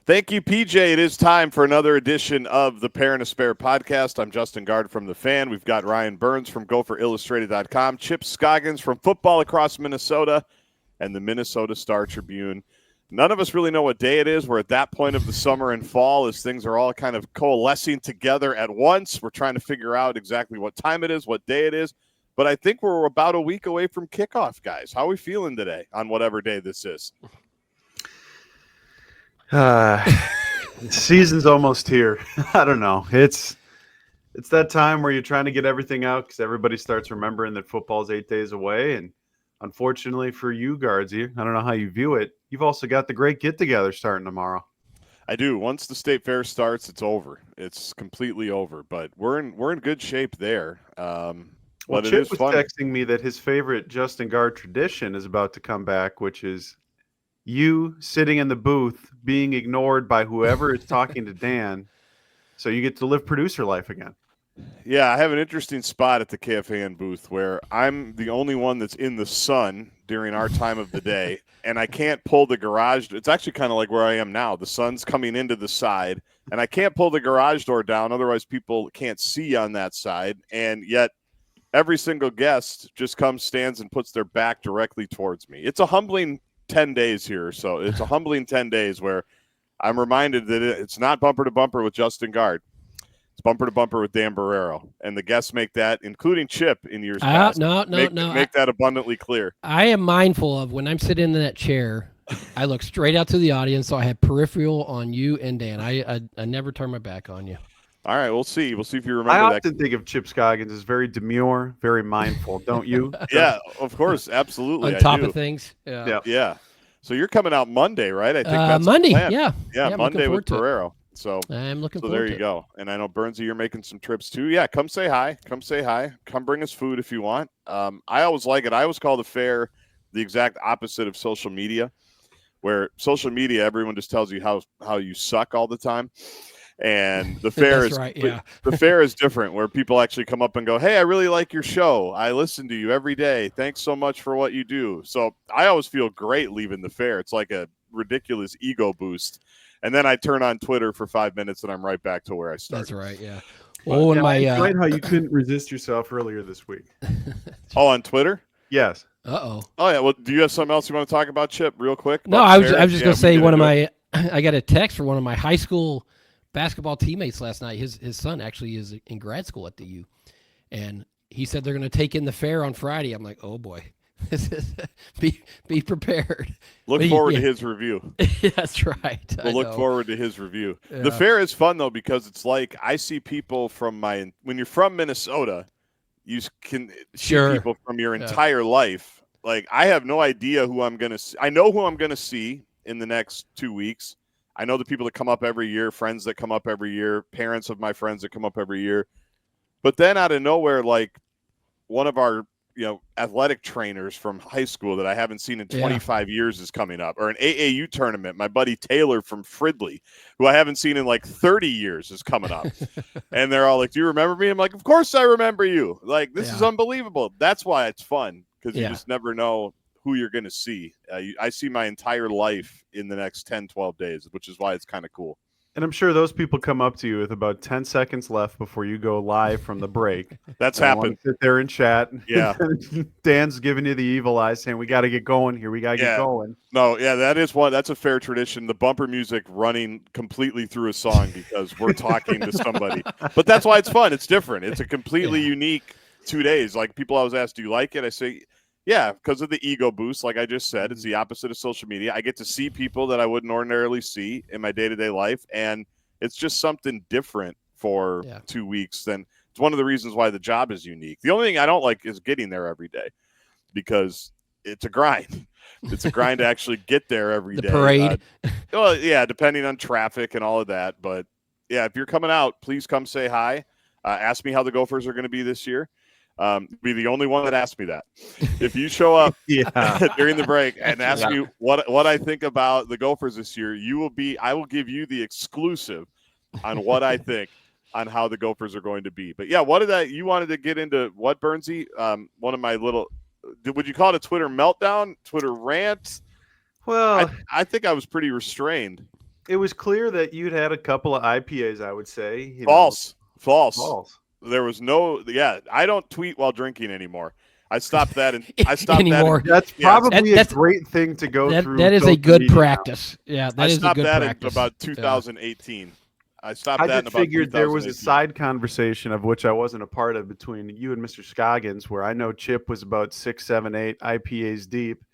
Thank you, PJ. It is time for another edition of the Pair and a Spare podcast. I'm Justin Gaard from The Fan. We've got Ryan Burns from GopherIllustrated.com, Chip Scoggins from Football Across Minnesota, and the Minnesota Star Tribune. None of us really know what day it is. We're at that point of the summer and fall as things are all kind of coalescing together at once. We're trying to figure out exactly what time it is, what day it is. But I think we're about a week away from kickoff, guys. How are we feeling today on whatever day this is? Season's almost here. I don't know. It's that time where you're trying to get everything out because everybody starts remembering that football's 8 days away. And unfortunately for you, Gaardsy, I don't know how you view it. You've also got the great get-together starting tomorrow. I do. Once the state fair starts, it's over. It's completely over. But we're in good shape there. Well, Chip was texting me that his favorite Justin Gaard tradition is about to come back, which is you sitting in the booth being ignored by whoever is talking to Dan, so you get to live producer life again. Yeah, I have an interesting spot at the KFAN booth where I'm the only one that's in the sun during our time of the day, and I can't pull the garage. It's actually kind of like where I am now. The sun's coming into the side, and I can't pull the garage door down. Otherwise, people can't see on that side, and yet every single guest just comes, stands, and puts their back directly towards me. It's a humbling 10 days here. So it's a humbling 10 days where I'm reminded that it's not bumper to bumper with Justin Gaard. It's bumper to bumper with Dan Barrero. And the guests make that, including Chip in years past. Make that abundantly clear. I am mindful of when I'm sitting in that chair, I look straight out to the audience. So I have peripheral on you and Dan. I never turn my back on you. All right, we'll see. We'll see if you remember that. I often think of Chip Scoggins as very demure, very mindful, don't you? Yeah, of course, absolutely. On top of things. Yeah. So you're coming out Monday, right? I think that's Monday. The plan. Yeah, Monday with Barrero. So I'm looking forward to it. So there you go. And I know, Burnsy, you're making some trips too. Yeah, come say hi. Come bring us food if you want. I always like it. I always call the fair the exact opposite of social media, where social media, everyone just tells you how you suck all the time. And the fair is right, yeah. The fair is different, where people actually come up and go, "Hey, I really like your show. I listen to you every day. Thanks so much for what you do." So I always feel great leaving the fair. It's like a ridiculous ego boost. And then I turn on Twitter for 5 minutes and I'm right back to where I started. That's right, yeah. Well, I enjoyed how you couldn't resist yourself earlier this week. Oh, on Twitter? Yes. Uh-oh. Oh, yeah. Well, do you have something else you want to talk about, Chip, real quick? No, I was just going to say I got a text from one of my high school basketball teammates last night. His son actually is in grad school at the U. And he said they're going to take in the fair on Friday. I'm like, oh, boy. Be prepared. Look forward to his review. That's right. We'll look forward to his review. Yeah. The fair is fun, though, because it's like I see people when you're from Minnesota, you can see people from your entire life. Like, I have no idea who I'm going to see. I know who I'm going to see in the next 2 weeks. I know the people that come up every year, friends that come up every year, parents of my friends that come up every year. But then out of nowhere, like one of our athletic trainers from high school that I haven't seen in 25 years is coming up, or an AAU tournament. My buddy Taylor from Fridley, who I haven't seen in like 30 years, is coming up. And they're all like, "Do you remember me?" I'm like, "Of course I remember you. Like, this is unbelievable." That's why it's fun, because you just never know who you're going to see. I see my entire life in the next 10, 12 days, which is why it's kind of cool. And I'm sure those people come up to you with about 10 seconds left before you go live from the break. That's happened. Sit there and chat. Yeah. Dan's giving you the evil eye saying, "We got to get going here. We got to get going." No, yeah, that's a fair tradition. The bumper music running completely through a song because we're talking to somebody. But that's why it's fun. It's different. It's a completely unique 2 days. Like, people always ask, "Do you like it?" I say, yeah, because of the ego boost. Like I just said, it's the opposite of social media. I get to see people that I wouldn't ordinarily see in my day-to-day life, and it's just something different for 2 weeks. Then it's one of the reasons why the job is unique. The only thing I don't like is getting there every day, because it's a grind. It's a grind to actually get there every day. The parade. Well, yeah, depending on traffic and all of that. But, yeah, if you're coming out, please come say hi. Ask me how the Gophers are going to be this year. Be the only one that asked me that. If you show up during the break and ask me what I think about the Gophers this year, I will give you the exclusive on what I think on how the Gophers are going to be. But yeah, you wanted to get into what, Burnsy? One of my would you call it a Twitter meltdown, Twitter rant? Well, I think I was pretty restrained. it was clear that you'd had a couple of IPAs, I would say. False. There was no. Yeah, I don't tweet while drinking anymore. I stopped that, and I stopped anymore. That's probably a great thing to go through. That is a good practice. Yeah, that is a good practice. I stopped that in about 2018. I stopped that in about 2018. I just figured there was a side conversation of which I wasn't a part of between you and Mr. Scoggins, where I know Chip was about 6, 7, 8 IPAs deep,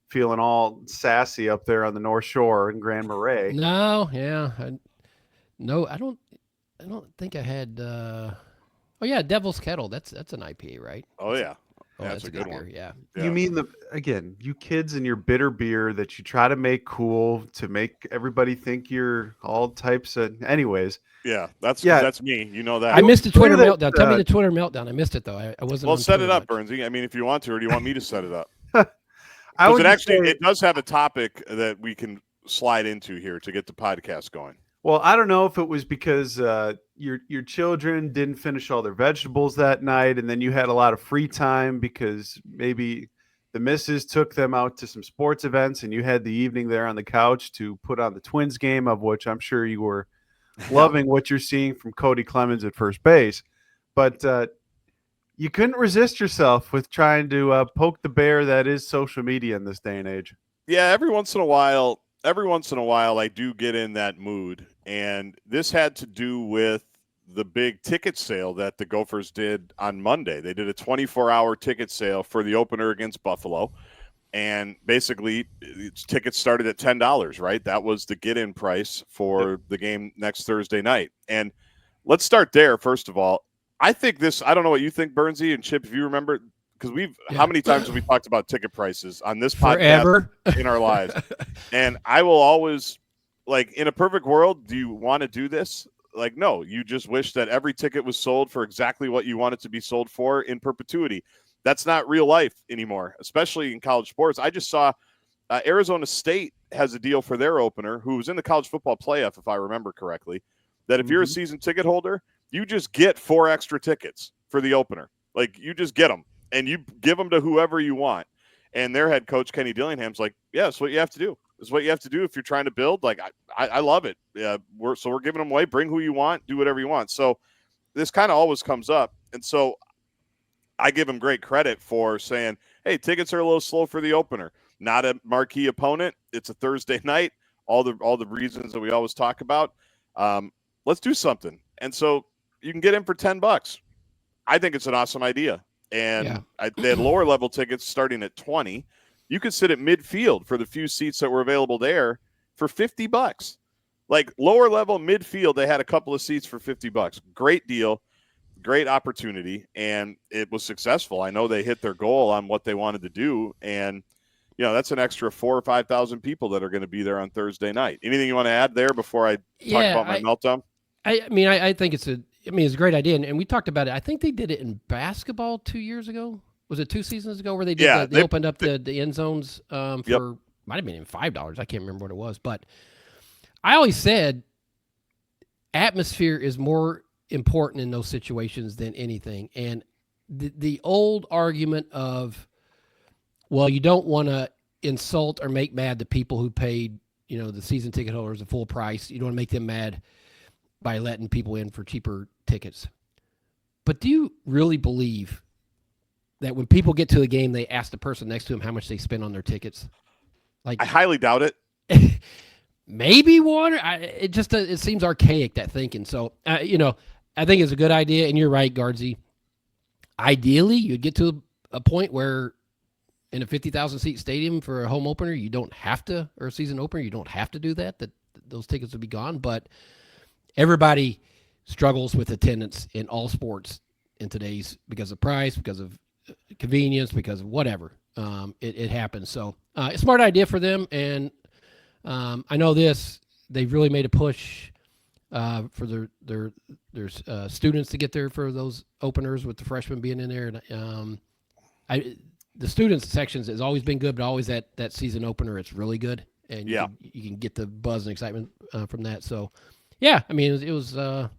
feeling all sassy up there on the North Shore in Grand Marais. No, yeah, I don't think I had. Oh yeah, Devil's Kettle. That's an IPA, right? Oh yeah. Oh, that's a good one. Yeah. You mean you kids and your bitter beer that you try to make cool to make everybody think you're all types of. Anyways. Yeah, that's me. You know that. I missed the Twitter meltdown. Tell me the Twitter meltdown. I missed it though. I wasn't. Well, set it up, Bernsey. I mean, if you want to, or do you want me to set it up? Because it does have a topic that we can slide into here to get the podcast going. Well, I don't know if it was because your children didn't finish all their vegetables that night, and then you had a lot of free time because maybe the missus took them out to some sports events, and you had the evening there on the couch to put on the Twins game, of which I'm sure you were loving what you're seeing from Cody Clemens at first base. But you couldn't resist yourself with trying to poke the bear that is social media in this day and age. Yeah, every once in a while, I do get in that mood. And this had to do with the big ticket sale that the Gophers did on Monday. They did a 24-hour ticket sale for the opener against Buffalo. And basically, tickets started at $10, right? That was the get-in price for the game next Thursday night. And let's start there, first of all. I think I don't know what you think, Bernsey and Chip, if you remember, because how many times have we talked about ticket prices on this podcast in our lives? And I will always, like, in a perfect world, do you want to do this? Like, no, you just wish that every ticket was sold for exactly what you want it to be sold for in perpetuity. That's not real life anymore, especially in college sports. I just saw Arizona State has a deal for their opener, who was in the college football playoff, if I remember correctly, that if you're a season ticket holder, you just get 4 extra tickets for the opener. Like, you just get them, and you give them to whoever you want. And their head coach, Kenny Dillingham's like, yeah, that's what you have to do. That's what you have to do if you're trying to build. Like, I love it. Yeah, we're giving them away. Bring who you want. Do whatever you want. So this kind of always comes up. And so I give him great credit for saying, hey, tickets are a little slow for the opener. Not a marquee opponent. It's a Thursday night. All the reasons that we always talk about. Let's do something. And so you can get in for $10. I think it's an awesome idea. And they had lower level tickets starting at $20. You could sit at midfield for the few seats that were available there for $50. Like, lower level midfield, they had a couple of seats for $50. Great deal, great opportunity, and it was successful. I know they hit their goal on what they wanted to do, and that's an extra 4,000 or 5,000 people that are going to be there on Thursday night. Anything you want to add there before I talk about my meltdown? I think it's a great idea, and we talked about it. I think they did it in basketball 2 years ago. Was it 2 seasons ago where they did? They opened up the end zones for might have been even $5. I can't remember what it was, but I always said atmosphere is more important in those situations than anything. And the old argument of, well, you don't want to insult or make mad the people who paid, the season ticket holders the full price. You don't want to make them mad by letting people in for cheaper tickets. But do you really believe that when people get to the game, they ask the person next to them how much they spent on their tickets? Like, I highly doubt it. Maybe water. It seems archaic, that thinking. So, I think it's a good idea. And you're right, Gaardsy. Ideally, you'd get to a point where in a 50,000 seat stadium for a home opener, you don't have to, or a season opener, you don't have to do that those tickets would be gone. But everybody struggles with attendance in all sports in today's, because of price, because of convenience, because of whatever. It happens. So a smart idea for them. And I know they've really made a push for their students to get there for those openers, with the freshmen being in there. And the students sections has always been good, but always that season opener, it's really good. And you can get the buzz and excitement from that. So it was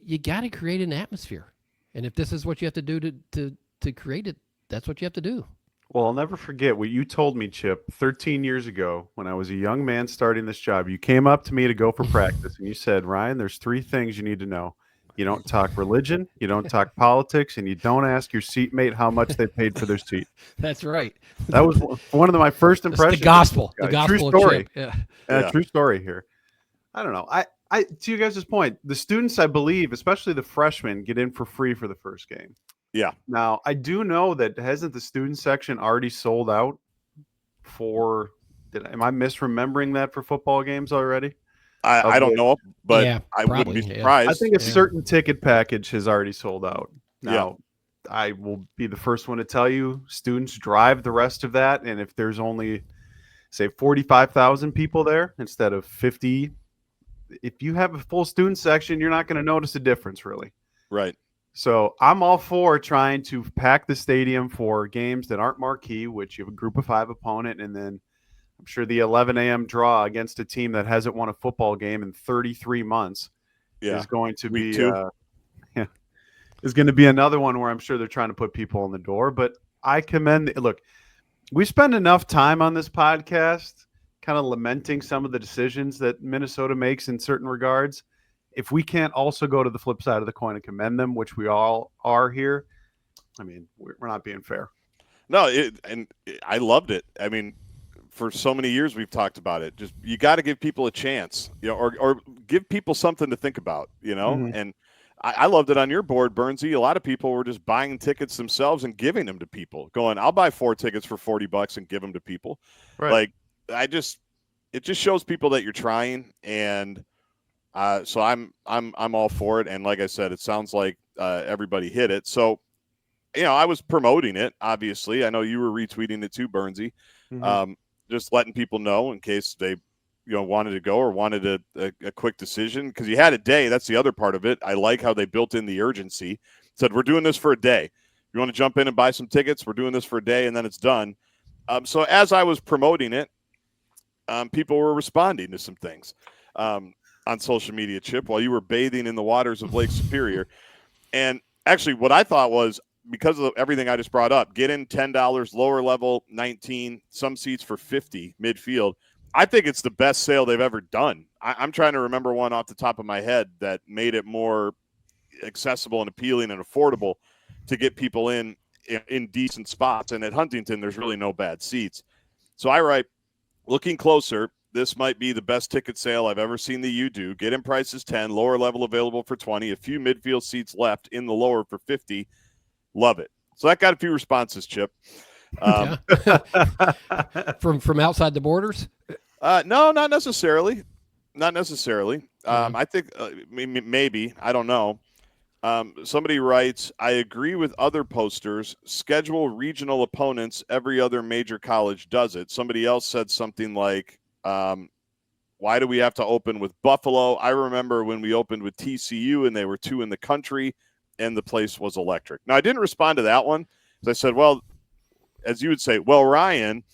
you got to create an atmosphere. And if this is what you have to do to create it, that's what you have to do. Well, I'll never forget what you told me, Chip, 13 years ago when I was a young man starting this job. You came up to me to go for practice and you said, Ryan, there's 3 things you need to know. You don't talk religion, you don't talk politics, and you don't ask your seatmate how much they paid for their seat. That's right. That was one of my first impressions. The gospel. The true gospel story. of Chip. Yeah. True story here. I don't know. I to you guys' point, the students, I believe, especially the freshmen, get in for free for the first game. Yeah. Now, I do know that hasn't the student section already sold out for am I misremembering that for football games already? I don't know, but yeah, I probably, wouldn't be surprised. I think a certain ticket package has already sold out. Now, I will be the first one to tell you students drive the rest of that, and if there's only say 45,000 people there instead of 50, if you have a full student section, you're not going to notice a difference really. Right. So I'm all for trying to pack the stadium for games that aren't marquee, which you have a group of 5 opponent, and then I'm sure the 11 a.m. draw against a team that hasn't won a football game in 33 months is going to be is going to be another one where I'm sure they're trying to put people in the door. But I commend look, we spend enough time on this podcast kind of lamenting some of the decisions that Minnesota makes in certain regards. If we can't also go to the flip side of the coin and commend them, which we all are here, I mean, we're not being fair. No, I loved it. I mean, for so many years we've talked about it. Just you got to give people a chance, or give people something to think about, And I loved it on your board, Burnsy. A lot of people were just buying tickets themselves and giving them to people. Going, I'll buy 4 tickets for $40 and give them to people. Right. Like it just shows people that you're trying, and so I'm all for it. And like I said, it sounds like everybody hit it. So. I was promoting it, obviously. I know you were retweeting it too, Burnsy. Mm-hmm. Just letting people know in case they, wanted to go or wanted a quick decision. Because you had a day. That's the other part of it. I like how they built in the urgency. Said, we're doing this for a day. You want to jump in and buy some tickets? We're doing this for a day, and then it's done. So as I was promoting it, people were responding to some things on social media, Chip, while you were bathing in the waters of Lake Superior. And actually what I thought was, because of everything I just brought up, get in $10, lower level 19, some seats for 50 midfield. I think it's the best sale they've ever done. I'm trying to remember one off the top of my head that made it more accessible and appealing and affordable to get people in decent spots. And at Huntington, there's really no bad seats. So I write, looking closer, this might be the best ticket sale I've ever seen the U do. Get in prices 10, lower level available for 20, a few midfield seats left in the lower for 50. Love it. So that got a few responses, Chip. From outside the borders? No, not necessarily. Not necessarily. I think maybe. I don't know. Somebody writes, I agree with other posters. Schedule regional opponents. Every other major college does it. Somebody else said something like, why do we have to open with Buffalo? I remember when we opened with TCU and they were 2 in the country. And the place was electric. Now, I didn't respond to that one. I said, well, as you would say, well, Ryan,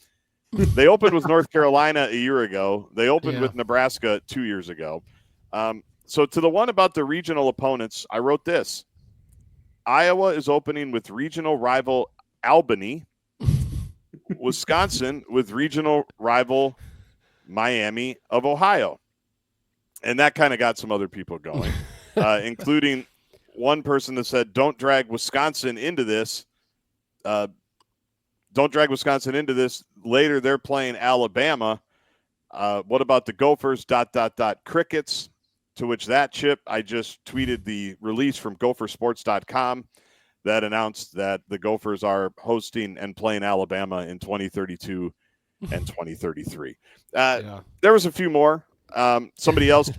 they opened with North Carolina a year ago. They opened with Nebraska 2 years ago. So to the one about the regional opponents, I wrote this. Iowa is opening with regional rival Albany. Wisconsin with regional rival Miami of Ohio. And that kind of got some other people going, including – one person that said, don't drag Wisconsin into this. Don't drag Wisconsin into this. Later, they're playing Alabama. What about the Gophers, ... crickets? To which that, Chip, I just tweeted the release from gophersports.com that announced that the Gophers are hosting and playing Alabama in 2032 and 2033. There was a few more. Somebody else,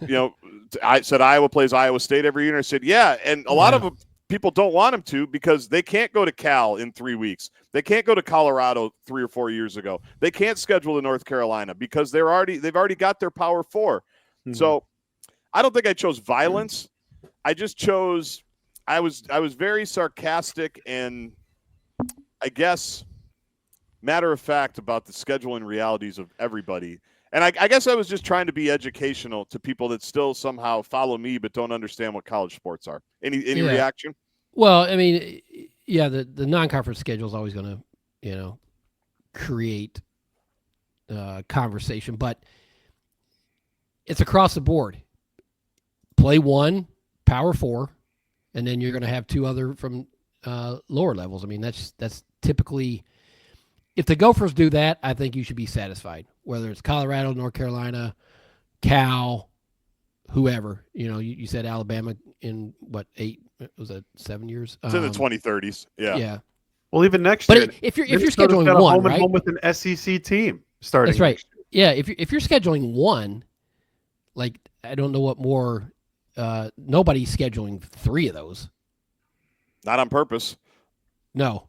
I said Iowa plays Iowa State every year. And I said, yeah. And a lot of people don't want them to because they can't go to Cal in 3 weeks. They can't go to Colorado 3 or 4 years ago. They can't schedule to North Carolina because they've already got their Power 4. Mm-hmm. So I don't think I chose violence. I just chose, I was very sarcastic and I guess matter of fact about the scheduling realities of everybody. And I guess I was just trying to be educational to people that still somehow follow me but don't understand what college sports are. Any reaction? Well, I mean, the non-conference schedule is always going to, create conversation, but it's across the board. Play one, Power 4, and then you're going to have two other from lower levels. I mean, that's typically, if the Gophers do that, I think you should be satisfied. Whether it's Colorado, North Carolina, Cal, whoever. You said Alabama in what, 7 years? It's in the 2030s. Yeah. Yeah. Well, even next year. But if you're scheduling one, right? Home with an SEC team starting. That's right. Yeah. If you're scheduling one, like, I don't know what more. Nobody's scheduling 3 of those. Not on purpose. No,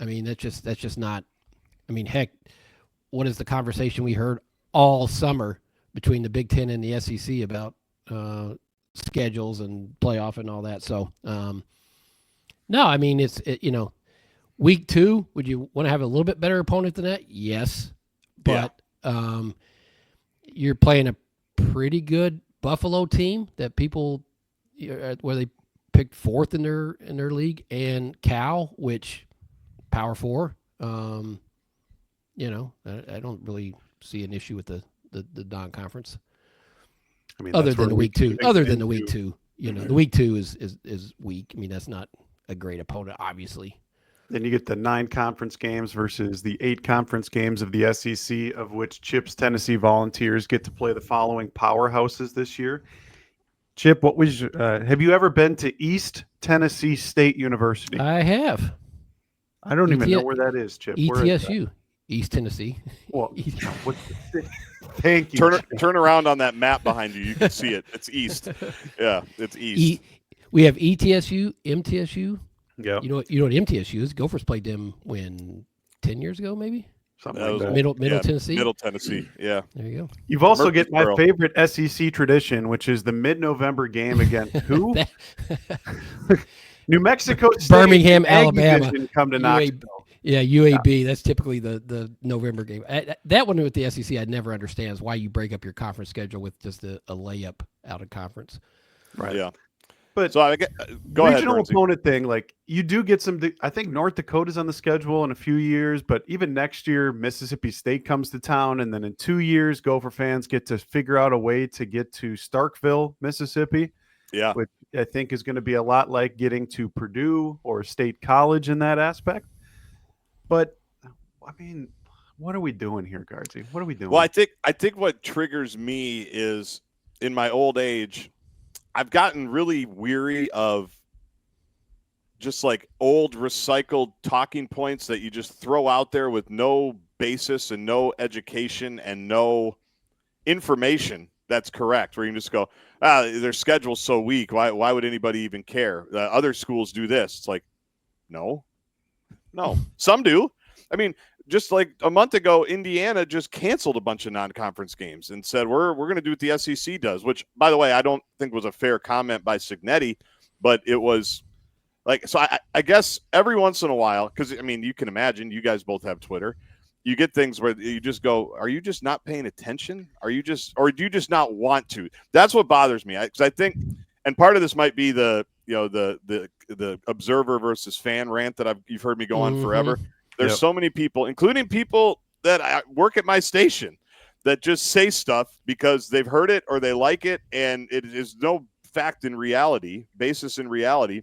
I mean that's just not. I mean, heck, what is the conversation we heard all summer between the Big Ten and the SEC about schedules and playoff and all that? So, no, I mean it's week 2. Would you want to have a little bit better opponent than that? Yes, but you're playing a pretty good Buffalo team that people where they picked 4th in their league, and Cal, which Power 4. I don't really see an issue with the non-conference. I mean, other than the week 2. Other than the week 2, the week 2 is weak. I mean, that's not a great opponent, obviously. Then you get the 9 conference games versus the 8 conference games of the SEC, of which Chip's Tennessee Volunteers get to play the following powerhouses this year. Chip, have you ever been to East Tennessee State University? I have. I don't even know where that is, Chip. ETSU, East Tennessee. Well, thank you. Turn around on that map behind you. You can see it. It's east. Yeah, it's east. We have ETSU, MTSU. Yeah. You know what MTSU is? Gophers played them 10 years ago, maybe? Something like that. Middle Tennessee. Middle Tennessee. Yeah. There you go. You've also get my favorite SEC tradition, which is the mid-November game against who? New Mexico State, Birmingham, Alabama. Come to Knoxville. Yeah, UAB. That's typically the November game. That one with the SEC, I never understands why you break up your conference schedule with just a layup out of conference. Right. Yeah. But so go ahead. Regional opponent thing, like you do get some. I think North Dakota's on the schedule in a few years, but even next year, Mississippi State comes to town, and then in 2 years, Gopher fans get to figure out a way to get to Starkville, Mississippi. Yeah, which I think is going to be a lot like getting to Purdue or State College in that aspect. But I mean, what are we doing here, Gaardsy? What are we doing? Well, I think what triggers me is in my old age, I've gotten really weary of just like old recycled talking points that you just throw out there with no basis and no education and no information that's correct, where you can just go, their schedule's so weak. Why would anybody even care? Other schools do this. It's like, no, some do. I mean, just like a month ago, Indiana just canceled a bunch of non-conference games and said, we're going to do what the SEC does, which, by the way, I don't think was a fair comment by Signetti, but it was like, so I guess every once in a while, because, I mean, you can imagine, you guys both have Twitter, you get things where you just go, are you just not paying attention? Or do you just not want to? That's what bothers me. Because I think, and part of this might be the observer versus fan rant that you've heard me go on forever. There's so many people, including people that work at my station, that just say stuff because they've heard it or they like it, and it is no basis in reality.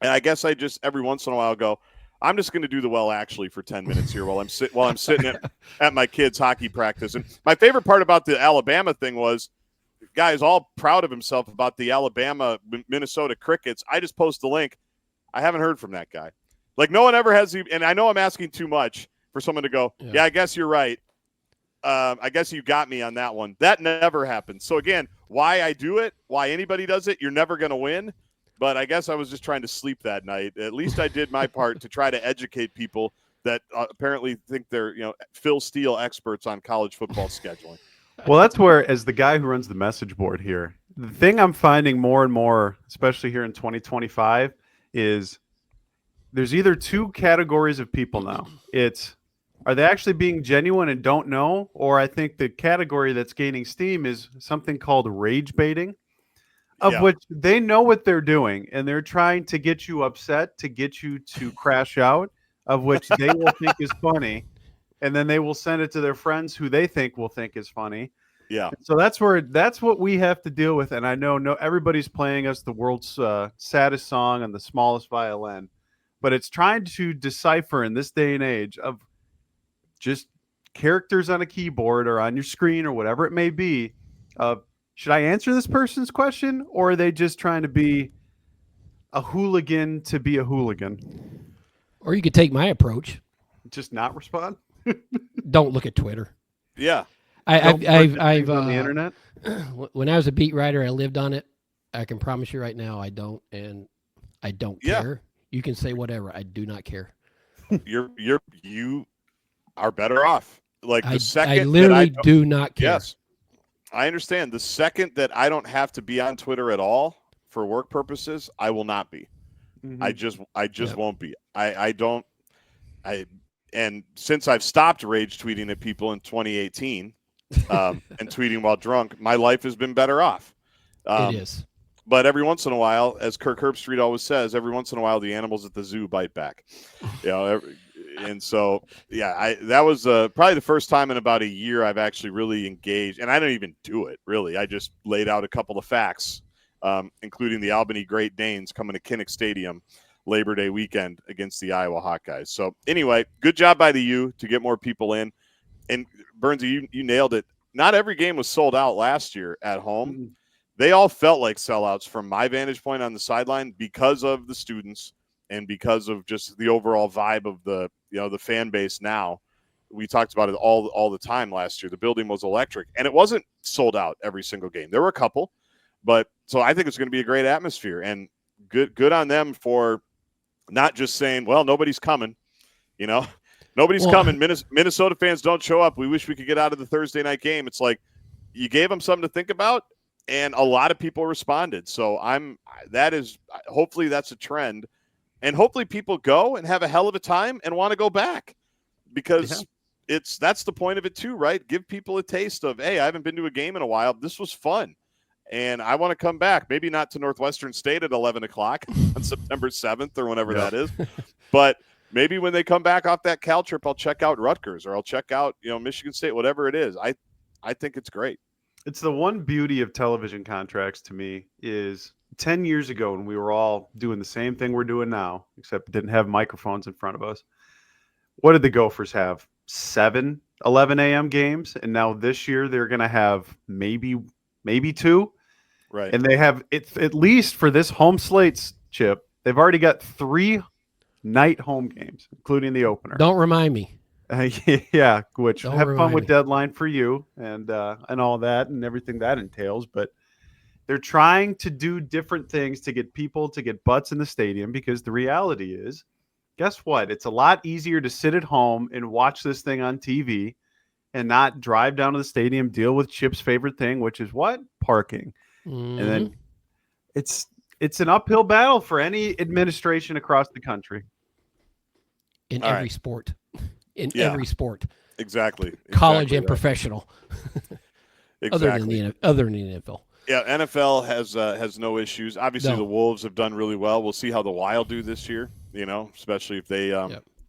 And I guess I just every once in a while go, I'm just going to do the well actually for 10 minutes here while I'm sitting at my kids' hockey practice. And my favorite part about the Alabama thing was, the guy's all proud of himself about the Alabama Minnesota Crickets. I just post the link. I haven't heard from that guy. Like, no one ever has, and I know I'm asking too much for someone to go, yeah, I guess you're right. I guess you got me on that one. That never happens. So, again, why I do it, why anybody does it, you're never going to win. But I guess I was just trying to sleep that night. At least I did my part to try to educate people that apparently think they're, Phil Steele experts on college football scheduling. Well, that's where, as the guy who runs the message board here, the thing I'm finding more and more, especially here in 2025, is there's either two categories of people now. It's, are they actually being genuine and don't know? Or I think the category that's gaining steam is something called rage baiting, of which they know what they're doing, and they're trying to get you upset, to get you to crash out, of which they will think is funny. and then they will send it to their friends who they think will think is funny. Yeah. So that's what we have to deal with. And I know everybody's playing us the world's saddest song on the smallest violin, but it's trying to decipher in this day and age of just characters on a keyboard or on your screen or whatever it may be. Should I answer this person's question, or are they just trying to be a hooligan to be a hooligan? Or you could take my approach. Just not respond. Don't look at Twitter. Yeah. I've on the internet. When I was a beat writer, I lived on it. I can promise you right now, I don't, and I don't care. You can say whatever. I do not care. You are better off. Like the second I literally do not care. Yes, I understand. The second that I don't have to be on Twitter at all for work purposes, I will not be. Mm-hmm. I just won't be. And since I've stopped rage tweeting at people in 2018 and tweeting while drunk, my life has been better off. It is. But every once in a while, as Kirk Herbstreit always says, every once in a while the animals at the zoo bite back. And so, that was probably the first time in about a year I've actually really engaged. And I didn't even do it, really. I just laid out a couple of facts, including the Albany Great Danes coming to Kinnick Stadium Labor Day weekend against the Iowa Hawkeyes. So anyway, good job by the U to get more people in. And Burnsy, you nailed it. Not every game was sold out last year at home. Mm-hmm. They all felt like sellouts from my vantage point on the sideline because of the students and because of just the overall vibe of the fan base. Now, we talked about it all the time last year. The building was electric, and it wasn't sold out every single game. There were a couple, but so I think it's going to be a great atmosphere, and good on them for not just saying, well, nobody's coming, nobody's coming. Minnesota fans don't show up. We wish we could get out of the Thursday night game. It's like you gave them something to think about. And a lot of people responded. So hopefully that's a trend. And hopefully people go and have a hell of a time and want to go back because that's the point of it too, right? Give people a taste of, hey, I haven't been to a game in a while. This was fun. And I want to come back, maybe not to Northwestern State at 11 o'clock on September 7th or whenever that is. But maybe when they come back off that Cal trip, I'll check out Rutgers or I'll check out, Michigan State, whatever it is. I think it's great. It's the one beauty of television contracts to me is 10 years ago when we were all doing the same thing we're doing now, except didn't have microphones in front of us. What did the Gophers have? 11 a.m. games. And now this year they're going to have maybe 2. Right. And they have it at least for this home slates, Chip. They've already got 3 night home games, including the opener. Don't remind me. Yeah, which don't have fun with deadline for you and all that and everything that entails. But they're trying to do different things to get people to get butts in the stadium because the reality is, guess what? It's a lot easier to sit at home and watch this thing on TV and not drive down to the stadium, deal with Chip's favorite thing, which is what? Parking. Mm-hmm. And then it's an uphill battle for any administration across the country. In every sport. In every sport. Exactly. College and professional. Exactly. Other than the NFL. Yeah, NFL has no issues. Obviously, the Wolves have done really well. We'll see how the Wild do this year, especially if they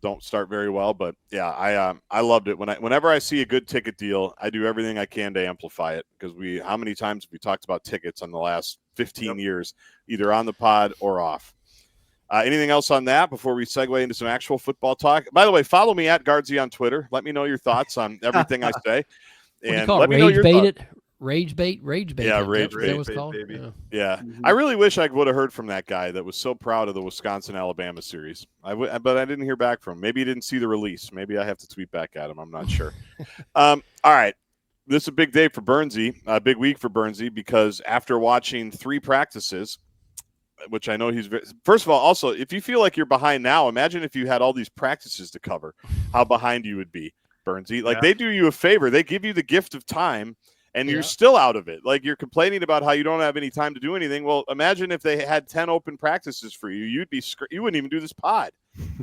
don't start very well. But, yeah, I loved it. Whenever I see a good ticket deal, I do everything I can to amplify it because how many times have we talked about tickets in the last 15 years, either on the pod or off? Anything else on that before we segue into some actual football talk? By the way, follow me at Gaardsy on Twitter. Let me know your thoughts on everything I say. And let me know your thoughts. Rage bait. Yeah, rage bait. Baby. Yeah. Mm-hmm. I really wish I would have heard from that guy that was so proud of the Wisconsin-Alabama series. But I didn't hear back from him. Maybe he didn't see the release. Maybe I have to tweet back at him. I'm not sure. All right. This is a big day for Burnsy, a big week for Burnsy, because after watching 3 practices, which I know first of all, also, if you feel like you're behind now, imagine if you had all these practices to cover, how behind you would be, Burnsy. Like, they do you a favor. They give you the gift of time, and you're still out of it. Like, you're complaining about how you don't have any time to do anything. Well, imagine if they had 10 open practices for you. You wouldn't even do this pod.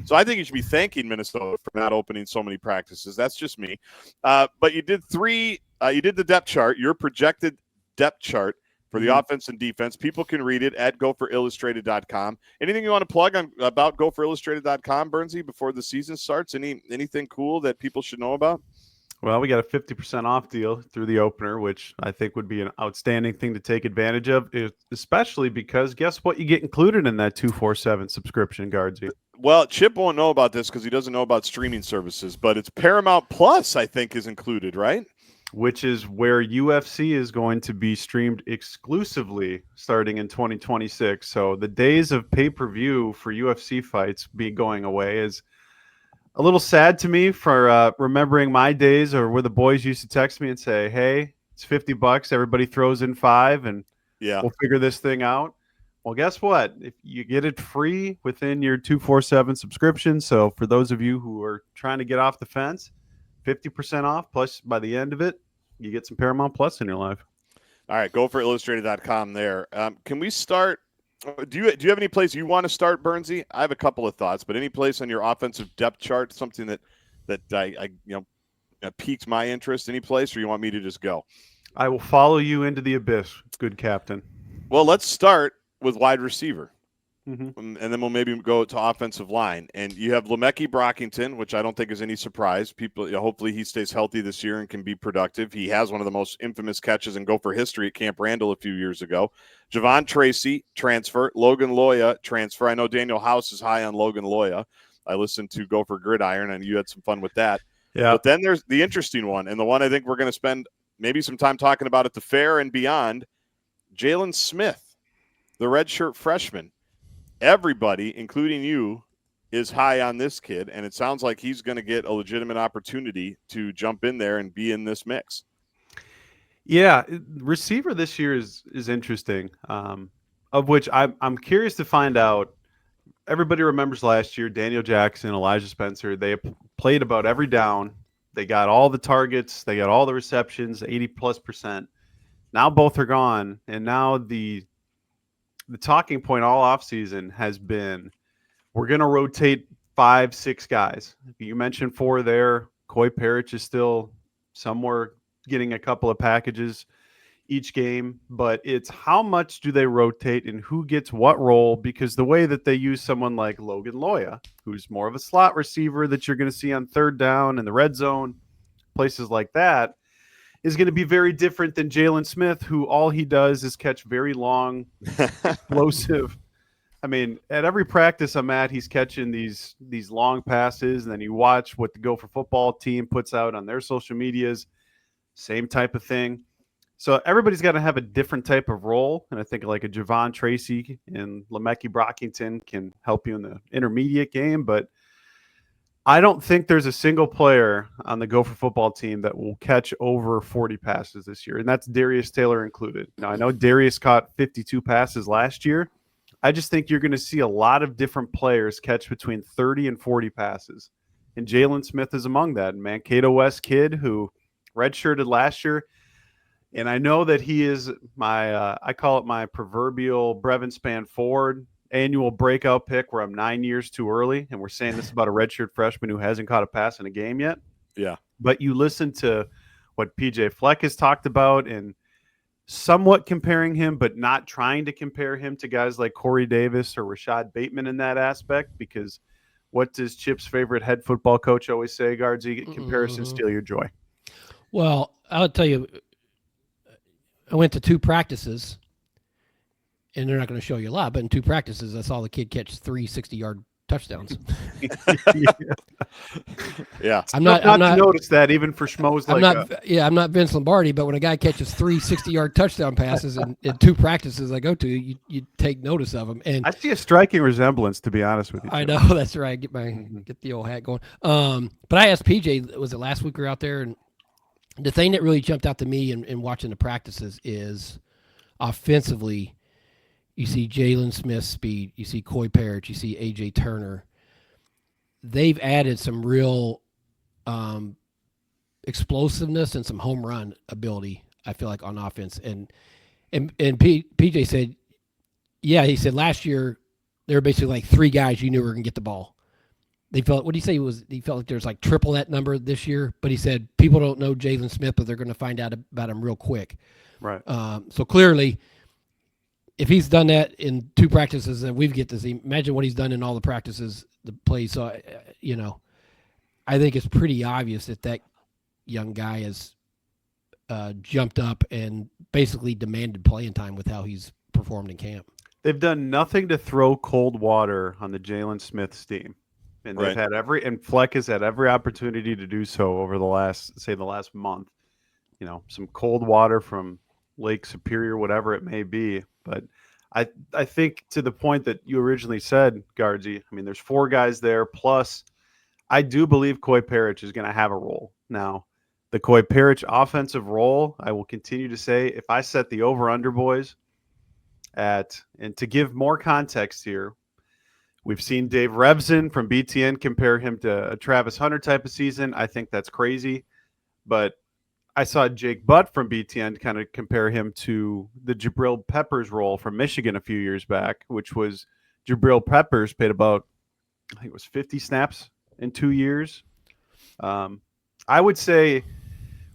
So I think you should be thanking Minnesota for not opening so many practices. That's just me. But you did 3. You did the depth chart, your projected depth chart for the offense and defense. People can read it at gopherillustrated.com. Anything you want to plug on about gopherillustrated.com, Bernsey, before the season starts? Anything cool that people should know about? Well, we got a 50% off deal through the opener, which I think would be an outstanding thing to take advantage of, especially because guess what you get included in that 247 subscription, Gaardsy? Well, Chip won't know about this because he doesn't know about streaming services, but it's Paramount Plus, I think, is included, right? Which is where UFC is going to be streamed exclusively starting in 2026. So the days of pay-per-view for UFC fights be going away is a little sad to me for remembering my days or where the boys used to text me and say, hey, it's $50. Everybody throws in $5 and we'll figure this thing out. Well, guess what? If you get it free within your 247 subscription. So for those of you who are trying to get off the fence, 50% off. Plus, by the end of it, you get some Paramount Plus in your life. All right, gopherillustrated.com there. Can we start? Do you have any place you want to start, Bernsey? I have a couple of thoughts, but any place on your offensive depth chart, something that I piques my interest, any place, or you want me to just go? I will follow you into the abyss, good captain. Well, let's start with wide receiver. Mm-hmm. And then we'll maybe go to offensive line. And you have Lemeki Brockington, which I don't think is any surprise. People, hopefully he stays healthy this year and can be productive. He has one of the most infamous catches in Gopher history at Camp Randall a few years ago. Javon Tracy, transfer. Logan Loya, transfer. I know Daniel House is high on Logan Loya. I listened to Gopher Gridiron, and you had some fun with that. Yeah. But then there's the interesting one, and the one I think we're going to spend maybe some time talking about at the fair and beyond, Jalen Smith, the redshirt freshman. Everybody, including you, is high on this kid, and it sounds like he's going to get a legitimate opportunity to jump in there and be in this mix. Yeah, receiver this year is interesting, of which I'm curious to find out. Everybody remembers last year, Daniel Jackson, Elijah Spencer, they played about every down. They got all the targets. They got all the receptions, 80+%. Now both are gone, and now the talking point all offseason has been we're going to rotate 5-6 guys. You mentioned 4 there. Coy Parrish is still somewhere getting a couple of packages each game, but it's how much do they rotate and who gets what role, because the way that they use someone like Logan Loya, who's more of a slot receiver that you're going to see on third down in the red zone, places like that, is going to be very different than Jalen Smith, who all he does is catch very long, explosive. I mean, at every practice I'm at, he's catching these long passes, and then you watch what the Gopher football team puts out on their social medias, same type of thing. So everybody's got to have a different type of role, and I think like a Javon Tracy and Lemeki Brockington can help you in the intermediate game, but I don't think there's a single player on the Gopher football team that will catch over 40 passes this year, and that's Darius Taylor included. Now, I know Darius caught 52 passes last year. I just think you're going to see a lot of different players catch between 30 and 40 passes, and Jalen Smith is among that. Mankato West kid who redshirted last year, and I know that he is my I call it my proverbial Brevin Span Ford annual breakout pick where I'm 9 years too early, and we're saying this about a redshirt freshman who hasn't caught a pass in a game yet. Yeah. But you listen to what PJ Fleck has talked about and somewhat comparing him, but not trying to compare him to guys like Corey Davis or Rashad Bateman in that aspect, because what does Chip's favorite head football coach always say, Gaardsy? Comparisons steal your joy. Well, I'll tell you, I went to 2 practices, and they're not going to show you a lot, but in 2 practices, I saw the kid catch 3 60-yard touchdowns. Yeah. I'm not notice that even for schmoes I'm not Vince Lombardi, but when a guy catches 3 60-yard touchdown passes in 2 practices I go to, you take notice of them. And I see a striking resemblance, to be honest with you. I know, that's right. Get the old hat going. But I asked PJ, was it last week we were out there, and the thing that really jumped out to me in watching the practices is offensively, you see Jalen Smith's speed, you see Coy Parrish, you see A.J. Turner. They've added some real explosiveness and some home run ability, I feel like, on offense. And PJ said, yeah, he said last year there were basically like 3 guys you knew were going to get the ball. They felt, what did he say? He felt like there's like triple that number this year, but he said people don't know Jalen Smith, but they're going to find out about him real quick. Right. So clearly if he's done that in 2 practices that we've get to see, imagine what he's done in all the practices, the plays. So, I think it's pretty obvious that young guy has jumped up and basically demanded playing time with how he's performed in camp. They've done nothing to throw cold water on the Jalen Smith steam. And they've had Fleck has had every opportunity to do so over the last month. Some cold water from Lake Superior, whatever it may be. But I think to the point that you originally said, Gaardsy, I mean, there's 4 guys there. Plus, I do believe Coy Parrish is going to have a role. Now, the Coy Parrish offensive role, I will continue to say, if I set the over-under, boys, and to give more context here, we've seen Dave Rebson from BTN compare him to a Travis Hunter type of season. I think that's crazy. But I saw Jake Butt from BTN kind of compare him to the Jabril Peppers role from Michigan a few years back, which was Jabril Peppers played about, I think it was 50 snaps in 2 years. I would say,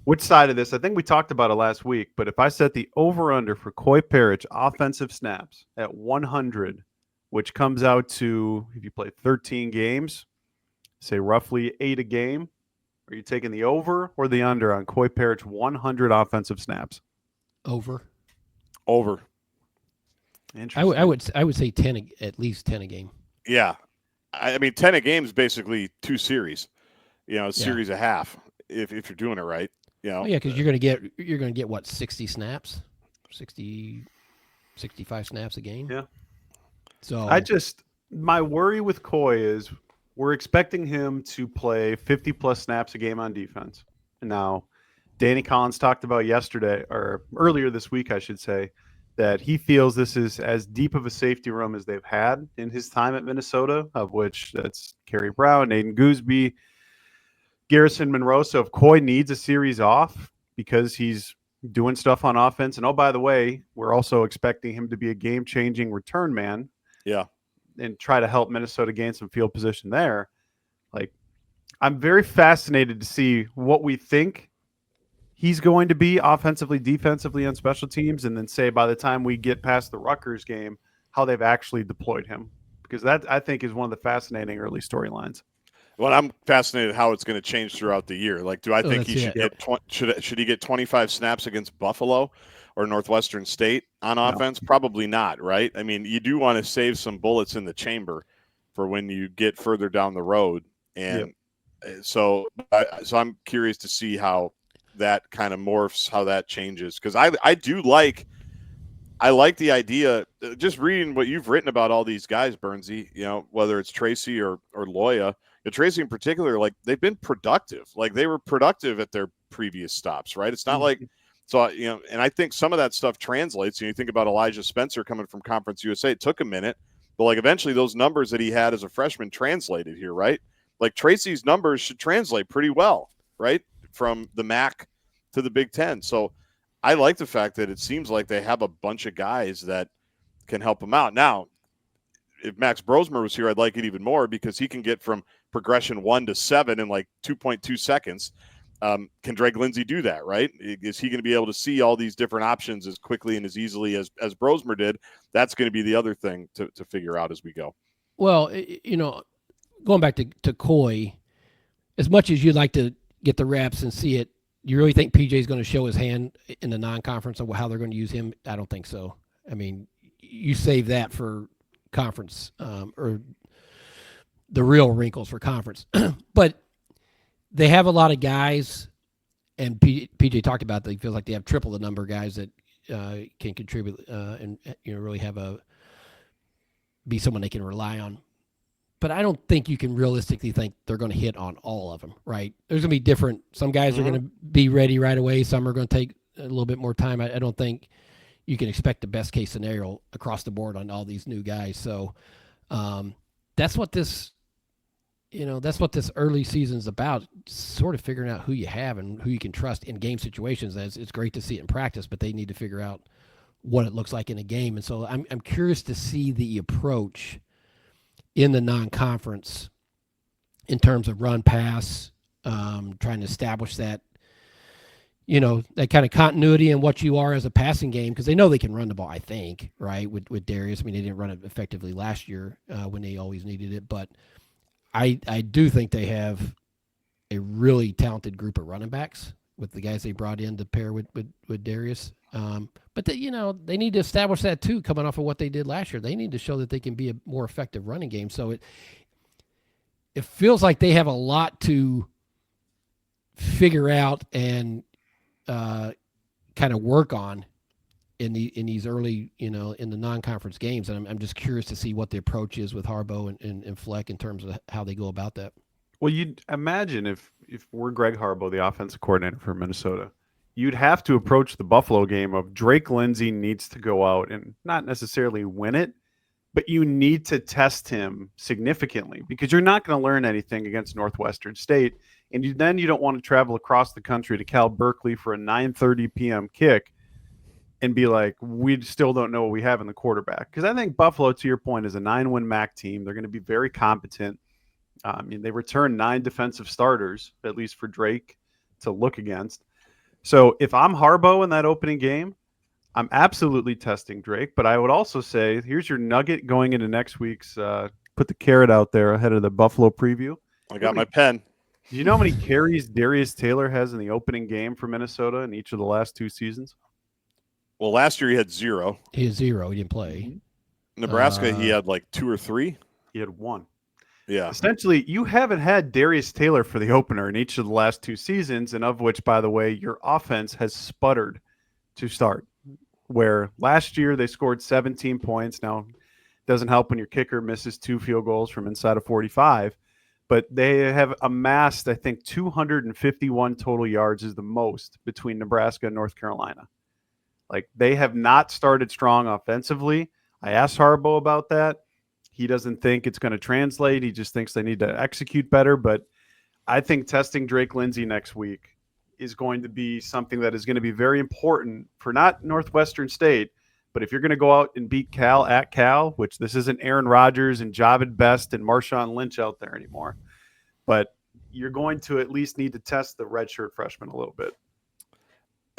which side of this? I think we talked about it last week, but if I set the over-under for Coy Parrish offensive snaps at 100, which comes out to, if you play 13 games, say roughly 8 a game, are you taking the over or the under on Coy Parrish 100 offensive snaps? Over. Interesting. I would say 10, at least 10 a game. Yeah. I mean, 10 a game is basically 2 series, a series a half if you're doing it right. Because you're gonna get what, 60 snaps, 60, 65 snaps a game. Yeah. So my worry with Coy is we're expecting him to play 50 plus snaps a game on defense. Now, Danny Collins talked about yesterday or earlier this week, I should say, that he feels this is as deep of a safety room as they've had in his time at Minnesota, of which that's Kerry Brown, Aiden Gooseby, Garrison Monroe. So if Coy needs a series off because he's doing stuff on offense, and oh, by the way, we're also expecting him to be a game-changing return man. Yeah. And try to help Minnesota gain some field position there. Like, I'm very fascinated to see what we think he's going to be offensively, defensively on special teams, and then say by the time we get past the Rutgers game, how they've actually deployed him. Because that, I think, is one of the fascinating early storylines. Well, I'm fascinated how it's going to change throughout the year. Like, do I think he should get should he get 25 snaps against Buffalo or Northwestern State on offense? Probably not, right? I mean, you do want to save some bullets in the chamber for when you get further down the road. And so I'm curious to see how that kind of morphs, how that changes. Because I like the idea, just reading what you've written about all these guys, Bernsey, whether it's Tracy or Loya. Tracy in particular, like, they've been productive. Like, they were productive at their previous stops, right? It's not like – so, and I think some of that stuff translates. You think about Elijah Spencer coming from Conference USA. It took a minute, but, like, eventually those numbers that he had as a freshman translated here, right? Like, Tracy's numbers should translate pretty well, right, from the MAC to the Big Ten. So I like the fact that it seems like they have a bunch of guys that can help them out. Now, if Max Brosmer was here, I'd like it even more because he can get from progression 1 to 7 in like 2.2 seconds. Can Drake Lindsay do that, right? Is he going to be able to see all these different options as quickly and as easily as Brosmer did? That's going to be the other thing to figure out as we go. Well, going back to Coy, as much as you'd like to get the reps and see it, you really think PJ is going to show his hand in the non-conference of how they're going to use him? I don't think so. I mean, you save that for conference or the real wrinkles for conference. But they have a lot of guys, and PJ talked about that he feels like they have triple the number of guys that can contribute and really be someone they can rely on. But I don't think you can realistically think they're going to hit on all of them, right? There's going to be different. Some guys are going to be ready right away. Some are going to take a little bit more time. I don't think you can expect the best case scenario across the board on all these new guys. So that's what this early season is about, sort of figuring out who you have and who you can trust in game situations. It's great to see it in practice, but they need to figure out what it looks like in a game. And so I'm curious to see the approach in the non-conference in terms of run pass, trying to establish that, that kind of continuity in what you are as a passing game, because they know they can run the ball, I think, right, with Darius. I mean, they didn't run it effectively last year when they always needed it, but I do think they have a really talented group of running backs with the guys they brought in to pair with Darius. But they need to establish that too, coming off of what they did last year. They need to show that they can be a more effective running game. So it feels like they have a lot to figure out and kind of work on in these early, in the non-conference games. And I'm just curious to see what the approach is with Harbaugh and Fleck in terms of how they go about that. Well, you'd imagine if we're Greg Harbaugh, the offensive coordinator for Minnesota, you'd have to approach the Buffalo game of Drake Lindsey needs to go out and not necessarily win it, but you need to test him significantly, because you're not going to learn anything against Northwestern State. And you don't want to travel across the country to Cal Berkeley for a 9:30 p.m. kick and be like, we still don't know what we have in the quarterback. Because I think Buffalo, to your point, is a 9-win MAC team. They're going to be very competent. They returned 9 defensive starters, at least for Drake to look against. So if I'm Harbaugh in that opening game, I'm absolutely testing Drake. But I would also say, here's your nugget going into next week's put the carrot out there ahead of the Buffalo preview. I got my pen. Do you know how many carries Darius Taylor has in the opening game for Minnesota in each of the last 2 seasons? Well, last year he had 0. He had 0. He didn't play. Nebraska, he had like 2 or 3. He had 1. Yeah. Essentially, you haven't had Darius Taylor for the opener in each of the last 2 seasons, and of which, by the way, your offense has sputtered to start. Where last year they scored 17 points. Now, it doesn't help when your kicker misses 2 field goals from inside of 45. But they have amassed, I think, 251 total yards is the most between Nebraska and North Carolina. Like, they have not started strong offensively. I asked Harbaugh about that. He doesn't think it's going to translate. He just thinks they need to execute better. But I think testing Drake Lindsey next week is going to be something that is going to be very important for not Northwestern State, but if you're going to go out and beat Cal at Cal, which this isn't Aaron Rodgers and Javid Best and Marshawn Lynch out there anymore, but you're going to at least need to test the redshirt freshman a little bit.